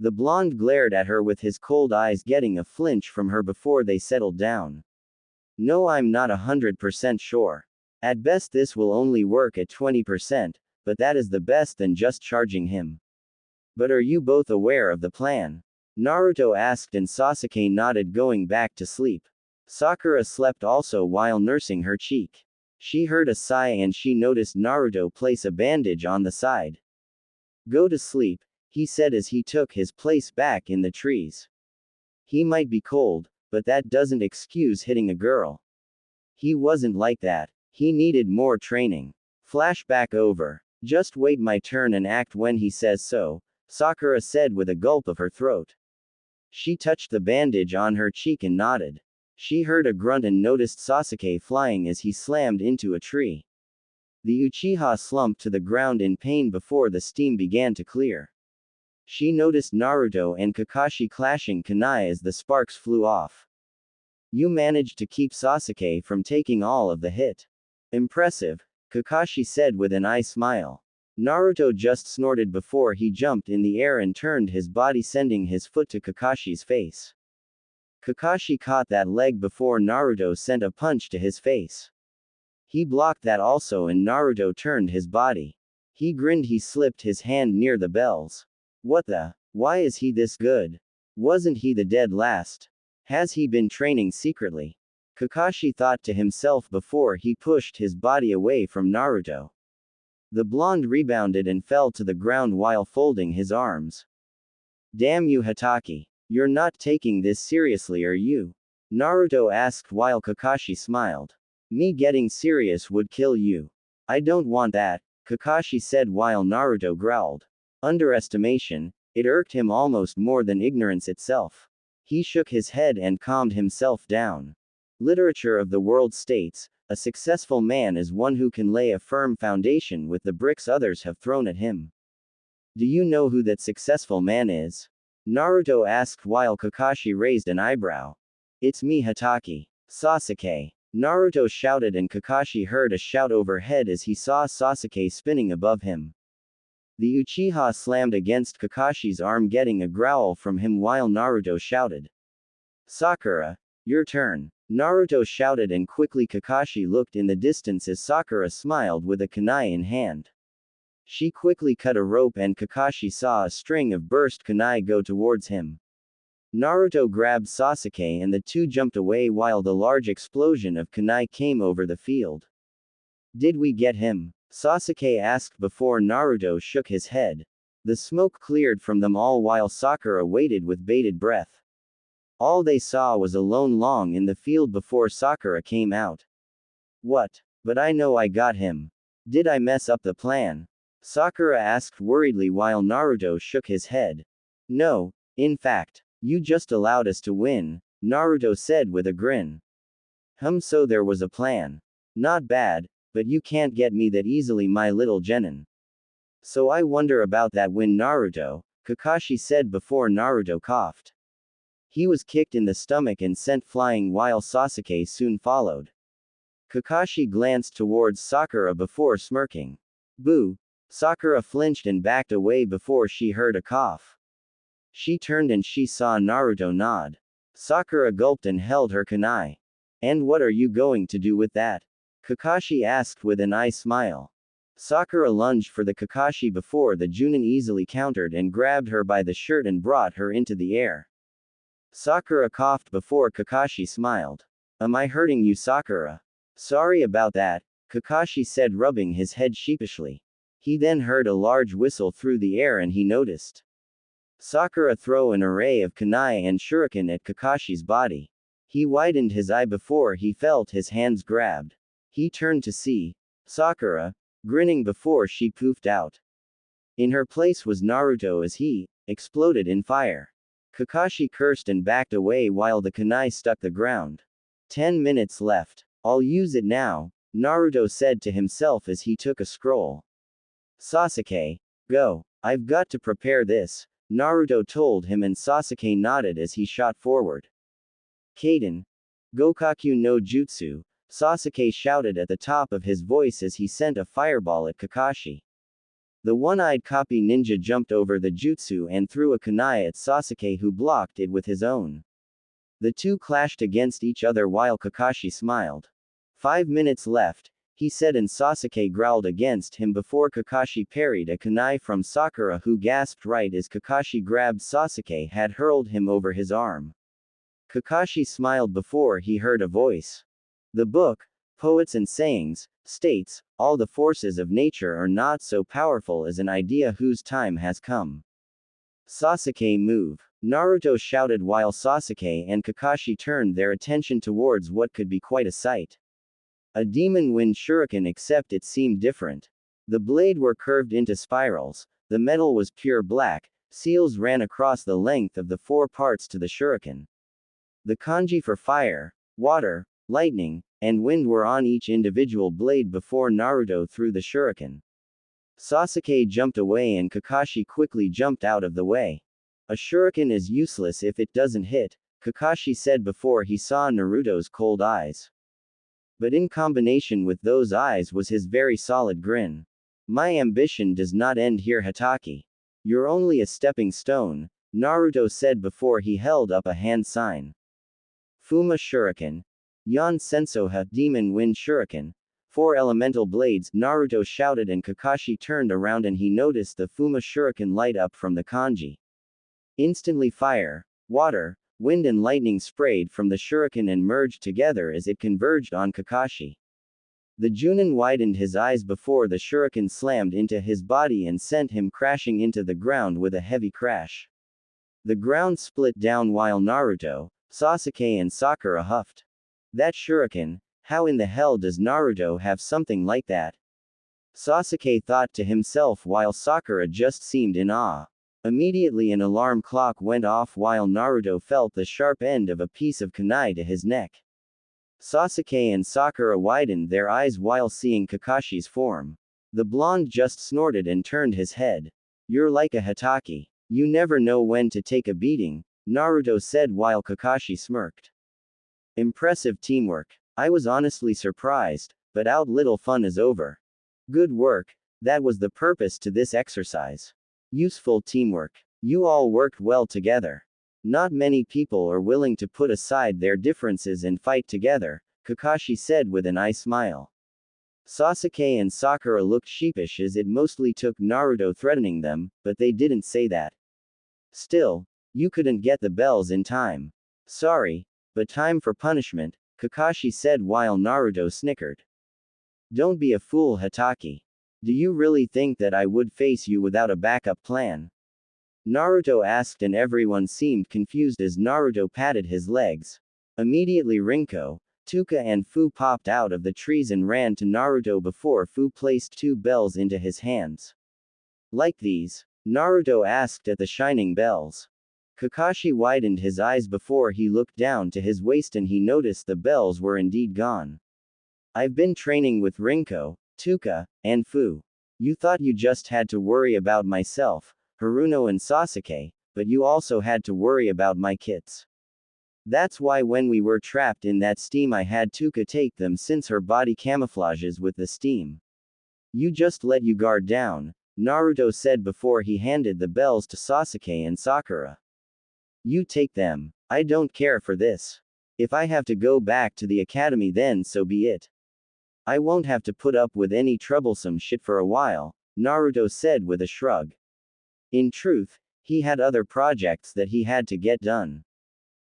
The blonde glared at her with his cold eyes, getting a flinch from her before they settled down. No, I'm not 100% sure. At best this will only work at 20%, but that is the best than just charging him. But are you both aware of the plan? Naruto asked and Sasuke nodded, going back to sleep. Sakura slept also while nursing her cheek. She heard a sigh and she noticed Naruto place a bandage on the side. Go to sleep, he said as he took his place back in the trees. He might be cold, but that doesn't excuse hitting a girl. He wasn't like that. He needed more training. Flashback over. Just wait my turn and act when he says so, Sakura said with a gulp of her throat. She touched the bandage on her cheek and nodded. She heard a grunt and noticed Sasuke flying as he slammed into a tree. The Uchiha slumped to the ground in pain before the steam began to clear. She noticed Naruto and Kakashi clashing kunai as the sparks flew off. You managed to keep Sasuke from taking all of the hit. Impressive, Kakashi said with an eye smile. Naruto just snorted before he jumped in the air and turned his body, sending his foot to Kakashi's face. Kakashi caught that leg before Naruto sent a punch to his face. He blocked that also and Naruto turned his body. He grinned, he slipped his hand near the bells. What the? Why is he this good? Wasn't he the dead last? Has he been training secretly? Kakashi thought to himself before he pushed his body away from Naruto. The blonde rebounded and fell to the ground while folding his arms. Damn you, Hatake. You're not taking this seriously, are you? Naruto asked while Kakashi smiled. Me getting serious would kill you. I don't want that, Kakashi said while Naruto growled. Underestimation, it irked him almost more than ignorance itself. He shook his head and calmed himself down. Literature of the world states, A successful man is one who can lay a firm foundation with the bricks others have thrown at him. Do you know who that successful man is? Naruto asked while Kakashi raised an eyebrow. It's me, Hatake. Sasuke. Naruto shouted, and Kakashi heard a shout overhead as he saw Sasuke spinning above him. The Uchiha slammed against Kakashi's arm, getting a growl from him while Naruto shouted, Sakura, your turn. Naruto shouted, and quickly Kakashi looked in the distance as Sakura smiled with a kunai in hand. She quickly cut a rope and Kakashi saw a string of burst kunai go towards him. Naruto grabbed Sasuke and the two jumped away while the large explosion of kunai came over the field. Did we get him? Sasuke asked before Naruto shook his head. The smoke cleared from them all while Sakura waited with bated breath. All they saw was a lone long in the field before Sakura came out. What? But I know I got him. Did I mess up the plan? Sakura asked worriedly while Naruto shook his head. No, in fact, you just allowed us to win, Naruto said with a grin. So there was a plan. Not bad, but you can't get me that easily, my little genin. So I wonder about that win, Naruto, Kakashi said before Naruto coughed. He was kicked in the stomach and sent flying while Sasuke soon followed. Kakashi glanced towards Sakura before smirking. Boo! Sakura flinched and backed away before she heard a cough. She turned and she saw Naruto nod. Sakura gulped and held her kunai. And what are you going to do with that? Kakashi asked with an eye smile. Sakura lunged for the Kakashi before the Junin easily countered and grabbed her by the shirt and brought her into the air. Sakura coughed before Kakashi smiled. Am I hurting you, Sakura? Sorry about that, Kakashi said, rubbing his head sheepishly. He then heard a large whistle through the air and he noticed Sakura throw an array of kunai and shuriken at Kakashi's body. He widened his eye before he felt his hands grabbed. He turned to see Sakura, grinning before she poofed out. In her place was Naruto as he exploded in fire. Kakashi cursed and backed away while the kunai stuck the ground. 10 minutes left. I'll use it now, Naruto said to himself as he took a scroll. Sasuke, go. I've got to prepare this, Naruto told him, and Sasuke nodded as he shot forward. Kaden. Gokaku no Jutsu, Sasuke shouted at the top of his voice as he sent a fireball at Kakashi. The one-eyed copy ninja jumped over the jutsu and threw a kunai at Sasuke, who blocked it with his own. The two clashed against each other while Kakashi smiled. 5 minutes left, he said, and Sasuke growled against him before Kakashi parried a kunai from Sakura, who gasped right as Kakashi grabbed Sasuke had hurled him over his arm. Kakashi smiled before he heard a voice. The book, Poets and Sayings, states, all the forces of nature are not so powerful as an idea whose time has come. Sasuke, move! Naruto shouted while Sasuke and Kakashi turned their attention towards what could be quite a sight. A demon wind shuriken, except it seemed different. The blade were curved into spirals, the metal was pure black, seals ran across the length of the 4 parts to the shuriken. The kanji for fire, water, lightning, and wind were on each individual blade before Naruto threw the shuriken. Sasuke jumped away and Kakashi quickly jumped out of the way. A shuriken is useless if it doesn't hit, Kakashi said before he saw Naruto's cold eyes. But in combination with those eyes was his very solid grin. My ambition does not end here, Hatake. You're only a stepping stone, Naruto said before he held up a hand sign. Fuma Shuriken. Yon Sensoha, Demon Wind Shuriken. 4 elemental blades, Naruto shouted, and Kakashi turned around and he noticed the Fuma Shuriken light up from the kanji. Instantly fire, water, wind and lightning sprayed from the shuriken and merged together as it converged on Kakashi. The Junin widened his eyes before the shuriken slammed into his body and sent him crashing into the ground with a heavy crash. The ground split down while Naruto, Sasuke and Sakura huffed. That shuriken, how in the hell does Naruto have something like that? Sasuke thought to himself while Sakura just seemed in awe. Immediately an alarm clock went off while Naruto felt the sharp end of a piece of kunai to his neck. Sasuke and Sakura widened their eyes while seeing Kakashi's form. The blonde just snorted and turned his head. You're like a Hatake. You never know when to take a beating, Naruto said while Kakashi smirked. Impressive teamwork. I was honestly surprised, but out little fun is over. Good work, that was the purpose to this exercise. Useful teamwork. You all worked well together. Not many people are willing to put aside their differences and fight together, Kakashi said with an eye smile. Sasuke and Sakura looked sheepish as it mostly took Naruto threatening them, but they didn't say that. Still, you couldn't get the bells in time. Sorry, but time for punishment, Kakashi said while Naruto snickered. Don't be a fool, Hatake. Do you really think that I would face you without a backup plan? Naruto asked and everyone seemed confused as Naruto patted his legs. Immediately Rinko, Tuka and Fu popped out of the trees and ran to Naruto before Fu placed 2 bells into his hands. Like these? Naruto asked at the shining bells. Kakashi widened his eyes before he looked down to his waist and he noticed the bells were indeed gone. I've been training with Rinko, Tuka, and Fu. You thought you just had to worry about myself, Haruno and Sasuke, but you also had to worry about my kits. That's why when we were trapped in that steam I had Tuka take them since her body camouflages with the steam. You just let you guard down, Naruto said before he handed the bells to Sasuke and Sakura. You take them. I don't care for this. If I have to go back to the academy then so be it. I won't have to put up with any troublesome shit for a while, Naruto said with a shrug. In truth, he had other projects that he had to get done.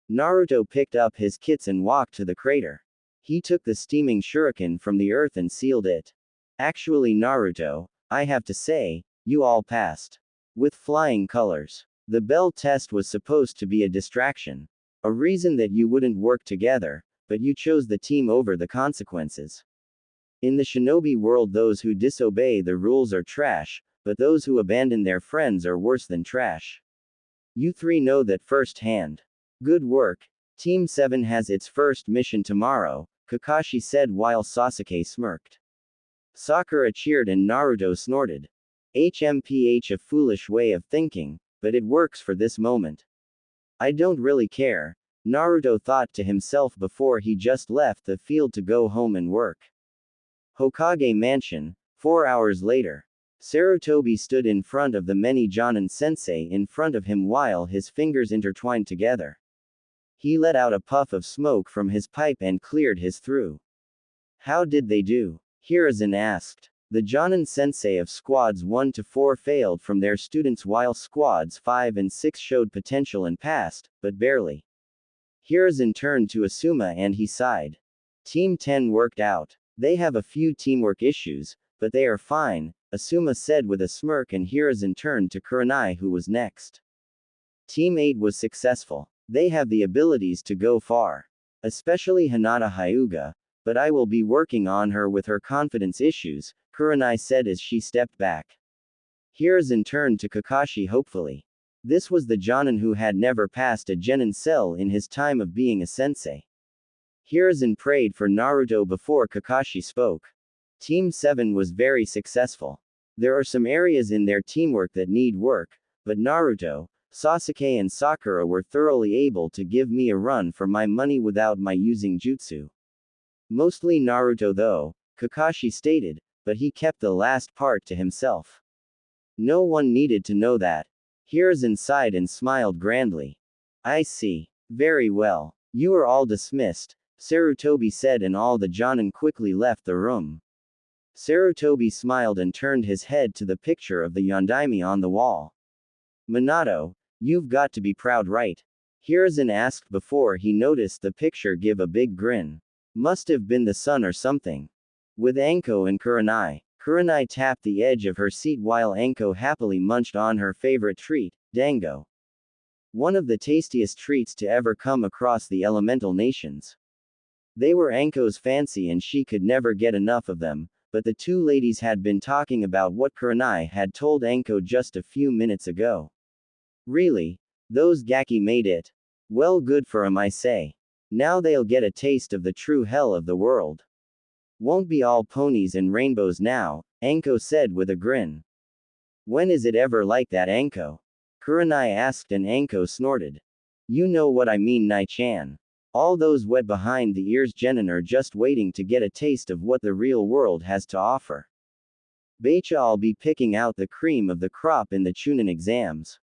Naruto picked up his kits and walked to the crater. He took the steaming shuriken from the earth and sealed it. Actually, Naruto, I have to say, you all passed. With flying colors. The bell test was supposed to be a distraction. A reason that you wouldn't work together, but you chose the team over the consequences. In the shinobi world, those who disobey the rules are trash, but those who abandon their friends are worse than trash. You 3 know that firsthand. Good work. Team 7 has its first mission tomorrow, Kakashi said while Sasuke smirked. Sakura cheered and Naruto snorted. HMPH, a foolish way of thinking, but it works for this moment. I don't really care, Naruto thought to himself before he just left the field to go home and work. Hokage Mansion, 4 hours later. Sarutobi stood in front of the many Jonin sensei in front of him while his fingers intertwined together. He let out a puff of smoke from his pipe and cleared his throat. How did they do? Hiruzen asked. The Jonin sensei of squads 1 to 4 failed from their students while squads 5 and 6 showed potential and passed, but barely. Hiruzen turned to Asuma and he sighed. Team 10 worked out. They have a few teamwork issues, but they are fine, Asuma said with a smirk and Hiruzen turned to Kurenai who was next. Team 8 was successful. They have the abilities to go far. Especially Hinata Hyuga, but I will be working on her with her confidence issues, Kurenai said as she stepped back. Hiruzen turned to Kakashi hopefully. This was the Jonin who had never passed a genin cell in his time of being a sensei. Hiruzen prayed for Naruto before Kakashi spoke. Team 7 was very successful. There are some areas in their teamwork that need work, but Naruto, Sasuke and Sakura were thoroughly able to give me a run for my money without my using jutsu. Mostly Naruto though, Kakashi stated, but he kept the last part to himself. No one needed to know that. Hiruzen sighed and smiled grandly. I see. Very well. You are all dismissed, Sarutobi said and all the Jonin quickly left the room. Sarutobi smiled and turned his head to the picture of the Yondaime on the wall. Minato, you've got to be proud, right? Hiruzen asked before he noticed the picture give a big grin. Must have been the sun or something. With Anko and Kurenai, Kurenai tapped the edge of her seat while Anko happily munched on her favorite treat, dango. One of the tastiest treats to ever come across the elemental nations. They were Anko's fancy and she could never get enough of them, but the 2 ladies had been talking about what Kurenai had told Anko just a few minutes ago. Really? Those gaki made it? Well, good for 'em, I say. Now they'll get a taste of the true hell of the world. Won't be all ponies and rainbows now, Anko said with a grin. When is it ever like that, Anko? Kurenai asked, and Anko snorted. You know what I mean, Nai-chan. All those wet behind the ears genin are just waiting to get a taste of what the real world has to offer. Betcha I'll be picking out the cream of the crop in the Chunin exams.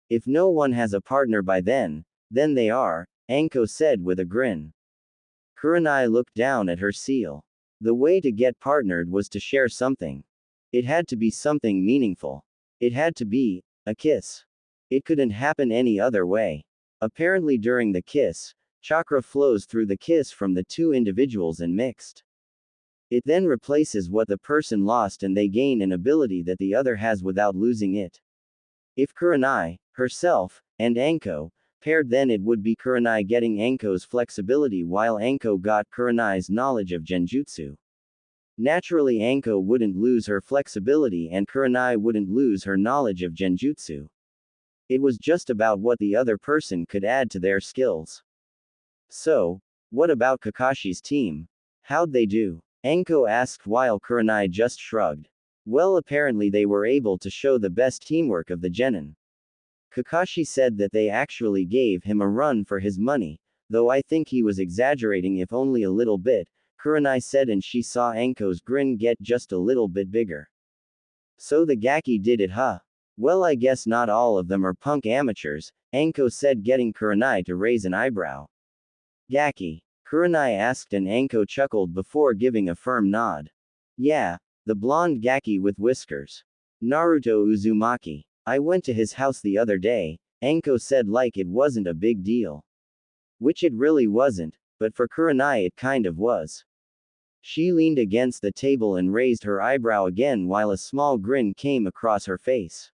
If no one has a partner by then they are, Anko said with a grin. Kurenai looked down at her seal. The way to get partnered was to share something. It had to be something meaningful. It had to be a kiss. It couldn't happen any other way. Apparently during the kiss, chakra flows through the kiss from the two individuals and mixed. It then replaces what the person lost and they gain an ability that the other has without losing it. If Kurenai, herself, and Anko paired, then it would be Kurenai getting Anko's flexibility while Anko got Kurenai's knowledge of genjutsu. Naturally Anko wouldn't lose her flexibility and Kurenai wouldn't lose her knowledge of genjutsu. It was just about what the other person could add to their skills. So, what about Kakashi's team? How'd they do? Anko asked while Kurenai just shrugged. Well, apparently they were able to show the best teamwork of the genin. Kakashi said that they actually gave him a run for his money, though I think he was exaggerating if only a little bit, Kurenai said, and she saw Anko's grin get just a little bit bigger. So the Gaki did it, huh? Well, I guess not all of them are punk amateurs, Anko said, getting Kurenai to raise an eyebrow. Gaki? Kurenai asked, and Anko chuckled before giving a firm nod. Yeah, the blonde Gaki with whiskers. Naruto Uzumaki. I went to his house the other day, Anko said like it wasn't a big deal. Which it really wasn't, but for Kurenai it kind of was. She leaned against the table and raised her eyebrow again while a small grin came across her face.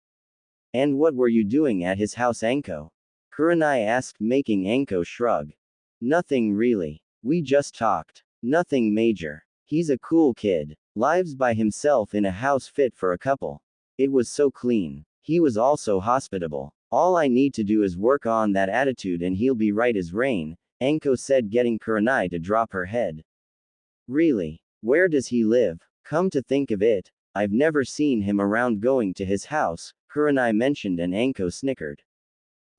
And what were you doing at his house, Anko? Kurenai asked, making Anko shrug. Nothing really. We just talked. Nothing major. He's a cool kid. Lives by himself in a house fit for a couple. It was so clean. He was also hospitable. All I need to do is work on that attitude and he'll be right as rain, Anko said, getting Kurenai to drop her head. Really? Where does he live? Come to think of it, I've never seen him around. Going to his house, Kurenai mentioned, and Anko snickered.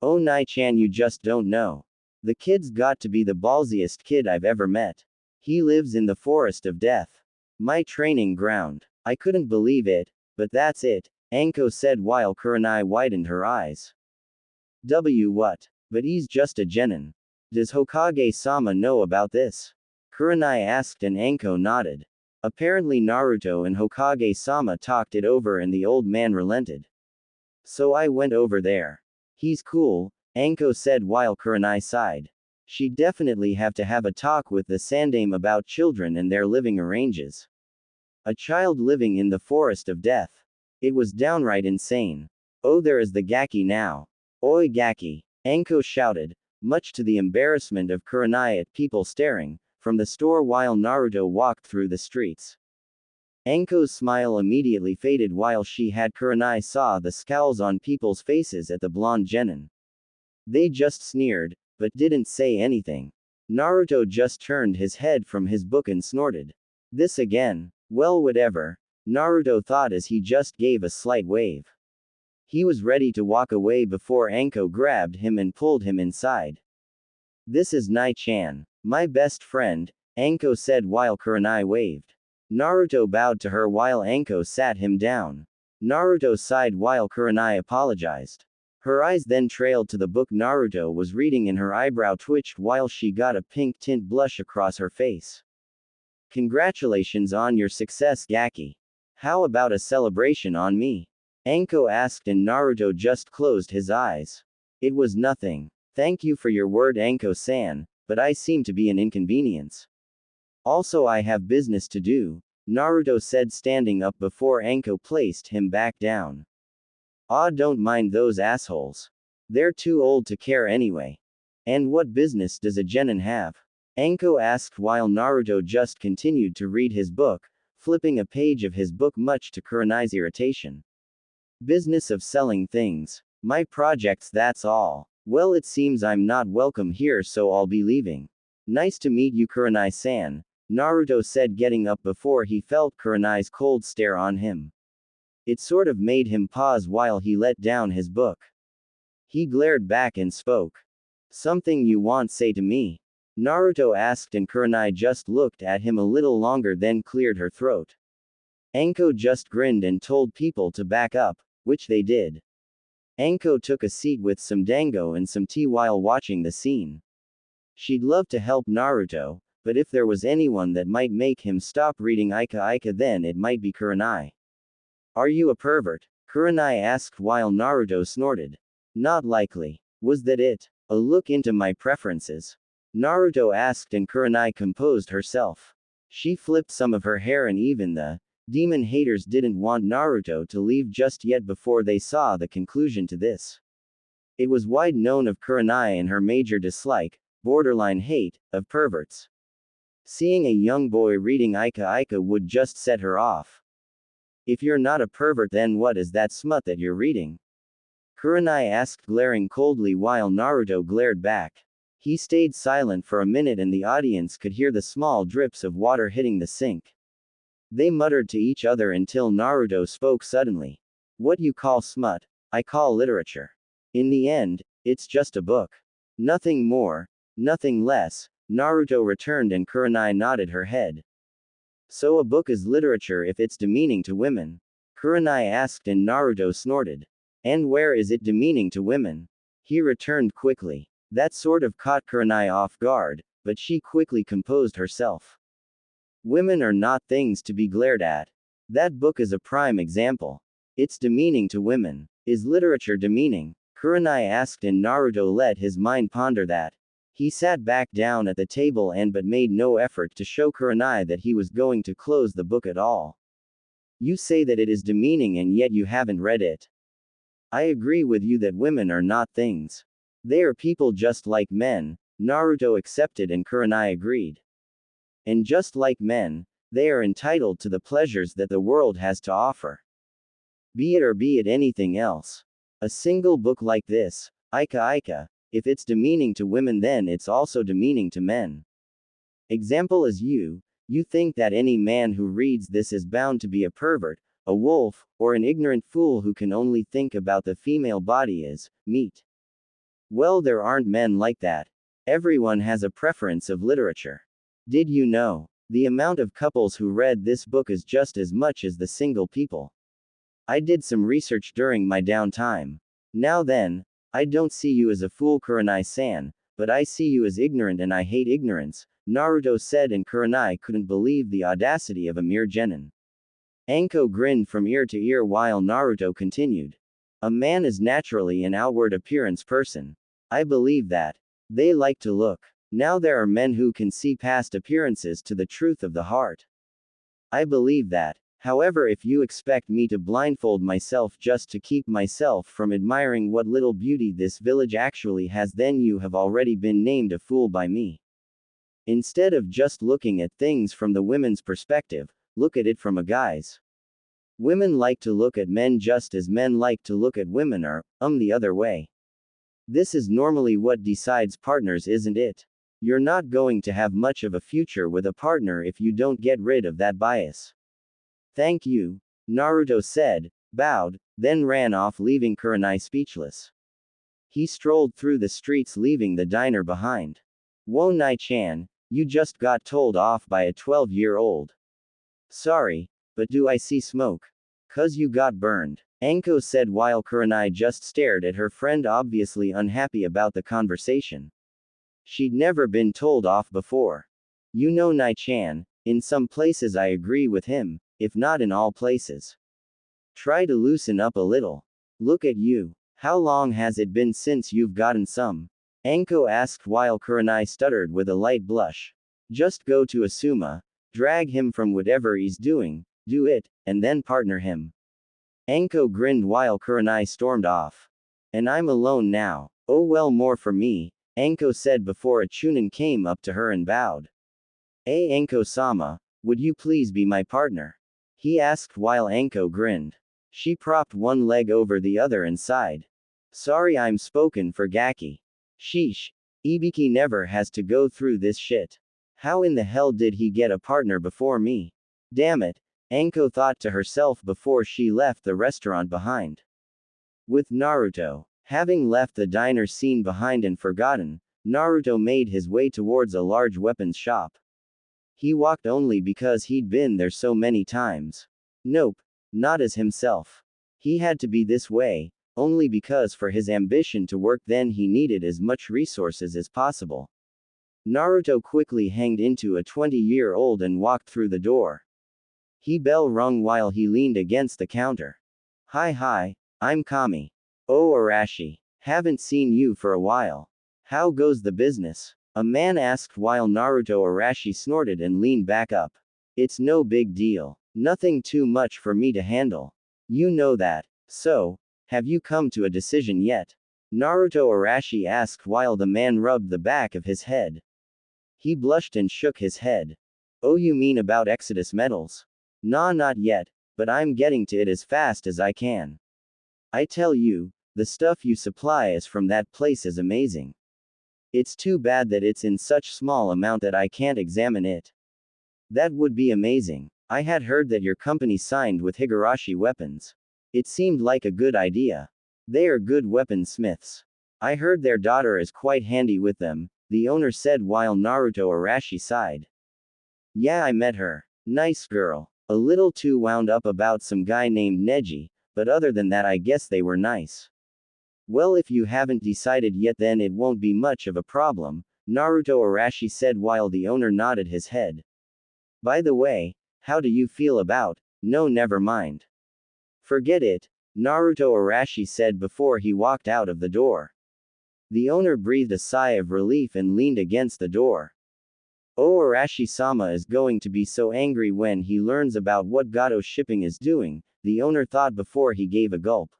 Oh, Nai-chan, you just don't know. The kid's got to be the ballsiest kid I've ever met. He lives in the forest of death. My training ground. I couldn't believe it, but that's it, Anko said while Kurenai widened her eyes. What? But he's just a genin. Does Hokage-sama know about this? Kurenai asked, and Anko nodded. Apparently Naruto and Hokage-sama talked it over and the old man relented. So I went over there. He's cool, Anko said while Kurenai sighed. She'd definitely have to have a talk with the Sandaime about children and their living arranges. A child living in the forest of death. It was downright insane. Oh, there is the Gaki now. Oi Gaki! Anko shouted, much to the embarrassment of Kurenai at people staring from the store while Naruto walked through the streets. Anko's smile immediately faded while she had Kurenai saw the scowls on people's faces at the blonde genin. They just sneered, but didn't say anything. Naruto just turned his head from his book and snorted. This again? Well, whatever, Naruto thought as he just gave a slight wave. He was ready to walk away before Anko grabbed him and pulled him inside. This is Nai-chan, my best friend, Anko said while Kurenai waved. Naruto bowed to her while Anko sat him down. Naruto sighed while Kurenai apologized. Her eyes then trailed to the book Naruto was reading and her eyebrow twitched while she got a pink tint blush across her face. Congratulations on your success, Gaki. How about a celebration on me? Anko asked, and Naruto just closed his eyes. It was nothing. Thank you for your word, Anko-san, but I seem to be an inconvenience. Also, I have business to do, Naruto said, standing up before Anko placed him back down. Ah, don't mind those assholes. They're too old to care anyway. And what business does a genin have? Anko asked while Naruto just continued to read his book, flipping a page of his book much to Kurenai's irritation. Business of selling things. My projects, that's all. Well, it seems I'm not welcome here, so I'll be leaving. Nice to meet you, Kurenai-san, Naruto said, getting up before he felt Kurenai's cold stare on him. It sort of made him pause while he let down his book. He glared back and spoke. Something you want say to me? Naruto asked, and Kurenai just looked at him a little longer, then cleared her throat. Anko just grinned and told people to back up, which they did. Anko took a seat with some dango and some tea while watching the scene. She'd love to help Naruto, but if there was anyone that might make him stop reading Ika, then it might be Kurenai. Are you a pervert? Kurenai asked while Naruto snorted. Not likely. Was that it? A look into my preferences? Naruto asked, and Kurenai composed herself. She flipped some of her hair, and even the demon haters didn't want Naruto to leave just yet before they saw the conclusion to this. It was wide known of Kurenai and her major dislike, borderline hate, of perverts. Seeing a young boy reading Ika would just set her off. If you're not a pervert, then what is that smut that you're reading? Kurenai asked, glaring coldly while Naruto glared back. He stayed silent for a minute, and the audience could hear the small drips of water hitting the sink. They muttered to each other until Naruto spoke suddenly. What you call smut, I call literature. In the end, it's just a book. Nothing more, nothing less, Naruto returned, and Kurenai nodded her head. So a book is literature if it's demeaning to women? Kurenai asked, and Naruto snorted. And where is it demeaning to women? He returned quickly. That sort of caught Kurenai off guard, but she quickly composed herself. Women are not things to be glared at. That book is a prime example. It's demeaning to women. Is literature demeaning? Kurenai asked, and Naruto let his mind ponder that. He sat back down at the table but made no effort to show Kurenai that he was going to close the book at all. You say that it is demeaning and yet you haven't read it. I agree with you that women are not things. They are people just like men, Naruto accepted, and Kurenai agreed. And just like men, they are entitled to the pleasures that the world has to offer. Be it anything else. A single book like this, Ika, if it's demeaning to women, then it's also demeaning to men. Example is you think that any man who reads this is bound to be a pervert, a wolf, or an ignorant fool who can only think about the female body as meat. Well, there aren't men like that. Everyone has a preference of literature. Did you know? The amount of couples who read this book is just as much as the single people. I did some research during my downtime. Now then, I don't see you as a fool, Kurenai-san, but I see you as ignorant, and I hate ignorance, Naruto said, and Kurenai couldn't believe the audacity of a mere genin. Anko grinned from ear to ear while Naruto continued. A man is naturally an outward appearance person. I believe that. They like to look. Now there are men who can see past appearances to the truth of the heart. I believe that. However, if you expect me to blindfold myself just to keep myself from admiring what little beauty this village actually has, then you have already been named a fool by me. Instead of just looking at things from the women's perspective, look at it from a guy's. Women like to look at men just as men like to look at women, or, the other way. This is normally what decides partners, isn't it? You're not going to have much of a future with a partner if you don't get rid of that bias. Thank you, Naruto said, bowed, then ran off, leaving Kurenai speechless. He strolled through the streets, leaving the diner behind. Whoa, Nai-chan, you just got told off by a 12-year-old. Sorry, but do I see smoke? 'Cause you got burned, Anko said while Kurenai just stared at her friend, obviously unhappy about the conversation. She'd never been told off before. You know, Nai-chan, in some places I agree with him, if not in all places. Try to loosen up a little. Look at you. How long has it been since you've gotten some? Anko asked while Kurenai stuttered with a light blush. Just go to Asuma, drag him from whatever he's doing, do it, and then partner him. Anko grinned while Kurenai stormed off. And I'm alone now. Oh well, more for me, Anko said before a Chunin came up to her and bowed. Anko-sama, would you please be my partner? He asked while Anko grinned. She propped one leg over the other and sighed. Sorry I'm spoken for Gaki. Sheesh. Ibiki never has to go through this shit. How in the hell did he get a partner before me? Damn it, Anko thought to herself before she left the restaurant behind. With Naruto having left the diner scene behind and forgotten, Naruto made his way towards a large weapons shop. He walked only because he'd been there so many times. Nope, not as himself. He had to be this way, only because for his ambition to work then he needed as much resources as possible. Naruto quickly hanged into a 20-year-old and walked through the door. He bell rung while he leaned against the counter. Hi, I'm Kami. Oh Arashi. Haven't seen you for a while. How goes the business? A man asked while Naruto Arashi snorted and leaned back up. It's no big deal. Nothing too much for me to handle. You know that. So, have you come to a decision yet? Naruto Arashi asked while the man rubbed the back of his head. He blushed and shook his head. Oh, you mean about Exodus metals? Nah, not yet, but I'm getting to it as fast as I can. I tell you, the stuff you supply is from that place is amazing. It's too bad that it's in such small amount that I can't examine it. That would be amazing. I had heard that your company signed with Higurashi Weapons. It seemed like a good idea. They are good weaponsmiths. I heard their daughter is quite handy with them, the owner said while Naruto Arashi sighed. Yeah, I met her. Nice girl. A little too wound up about some guy named Neji, but other than that I guess they were nice. Well, if you haven't decided yet then it won't be much of a problem, Naruto Arashi said while the owner nodded his head. By the way, how do you feel about? No, never mind. Forget it, Naruto Arashi said before he walked out of the door. The owner breathed a sigh of relief and leaned against the door. Oh, Arashi-sama is going to be so angry when he learns about what Gato Shipping is doing, the owner thought before he gave a gulp.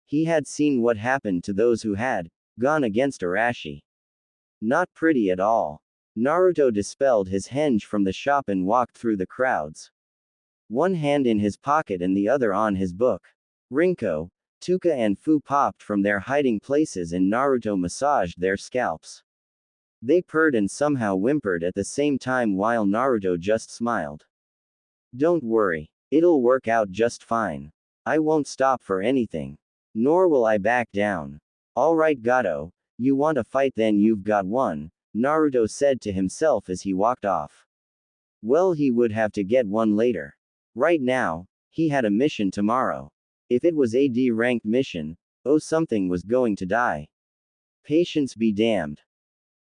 He had seen what happened to those who had gone against Arashi. Not pretty at all. Naruto dispelled his henge from the shop and walked through the crowds. One hand in his pocket and the other on his book. Rinko, Tuka and Fu popped from their hiding places and Naruto massaged their scalps. They purred and somehow whimpered at the same time while Naruto just smiled. Don't worry. It'll work out just fine. I won't stop for anything. Nor will I back down. Alright Gato, you want a fight then you've got one, Naruto said to himself as he walked off. Well, he would have to get one later. Right now, he had a mission tomorrow. If it was a D-ranked mission, oh something was going to die. Patience be damned.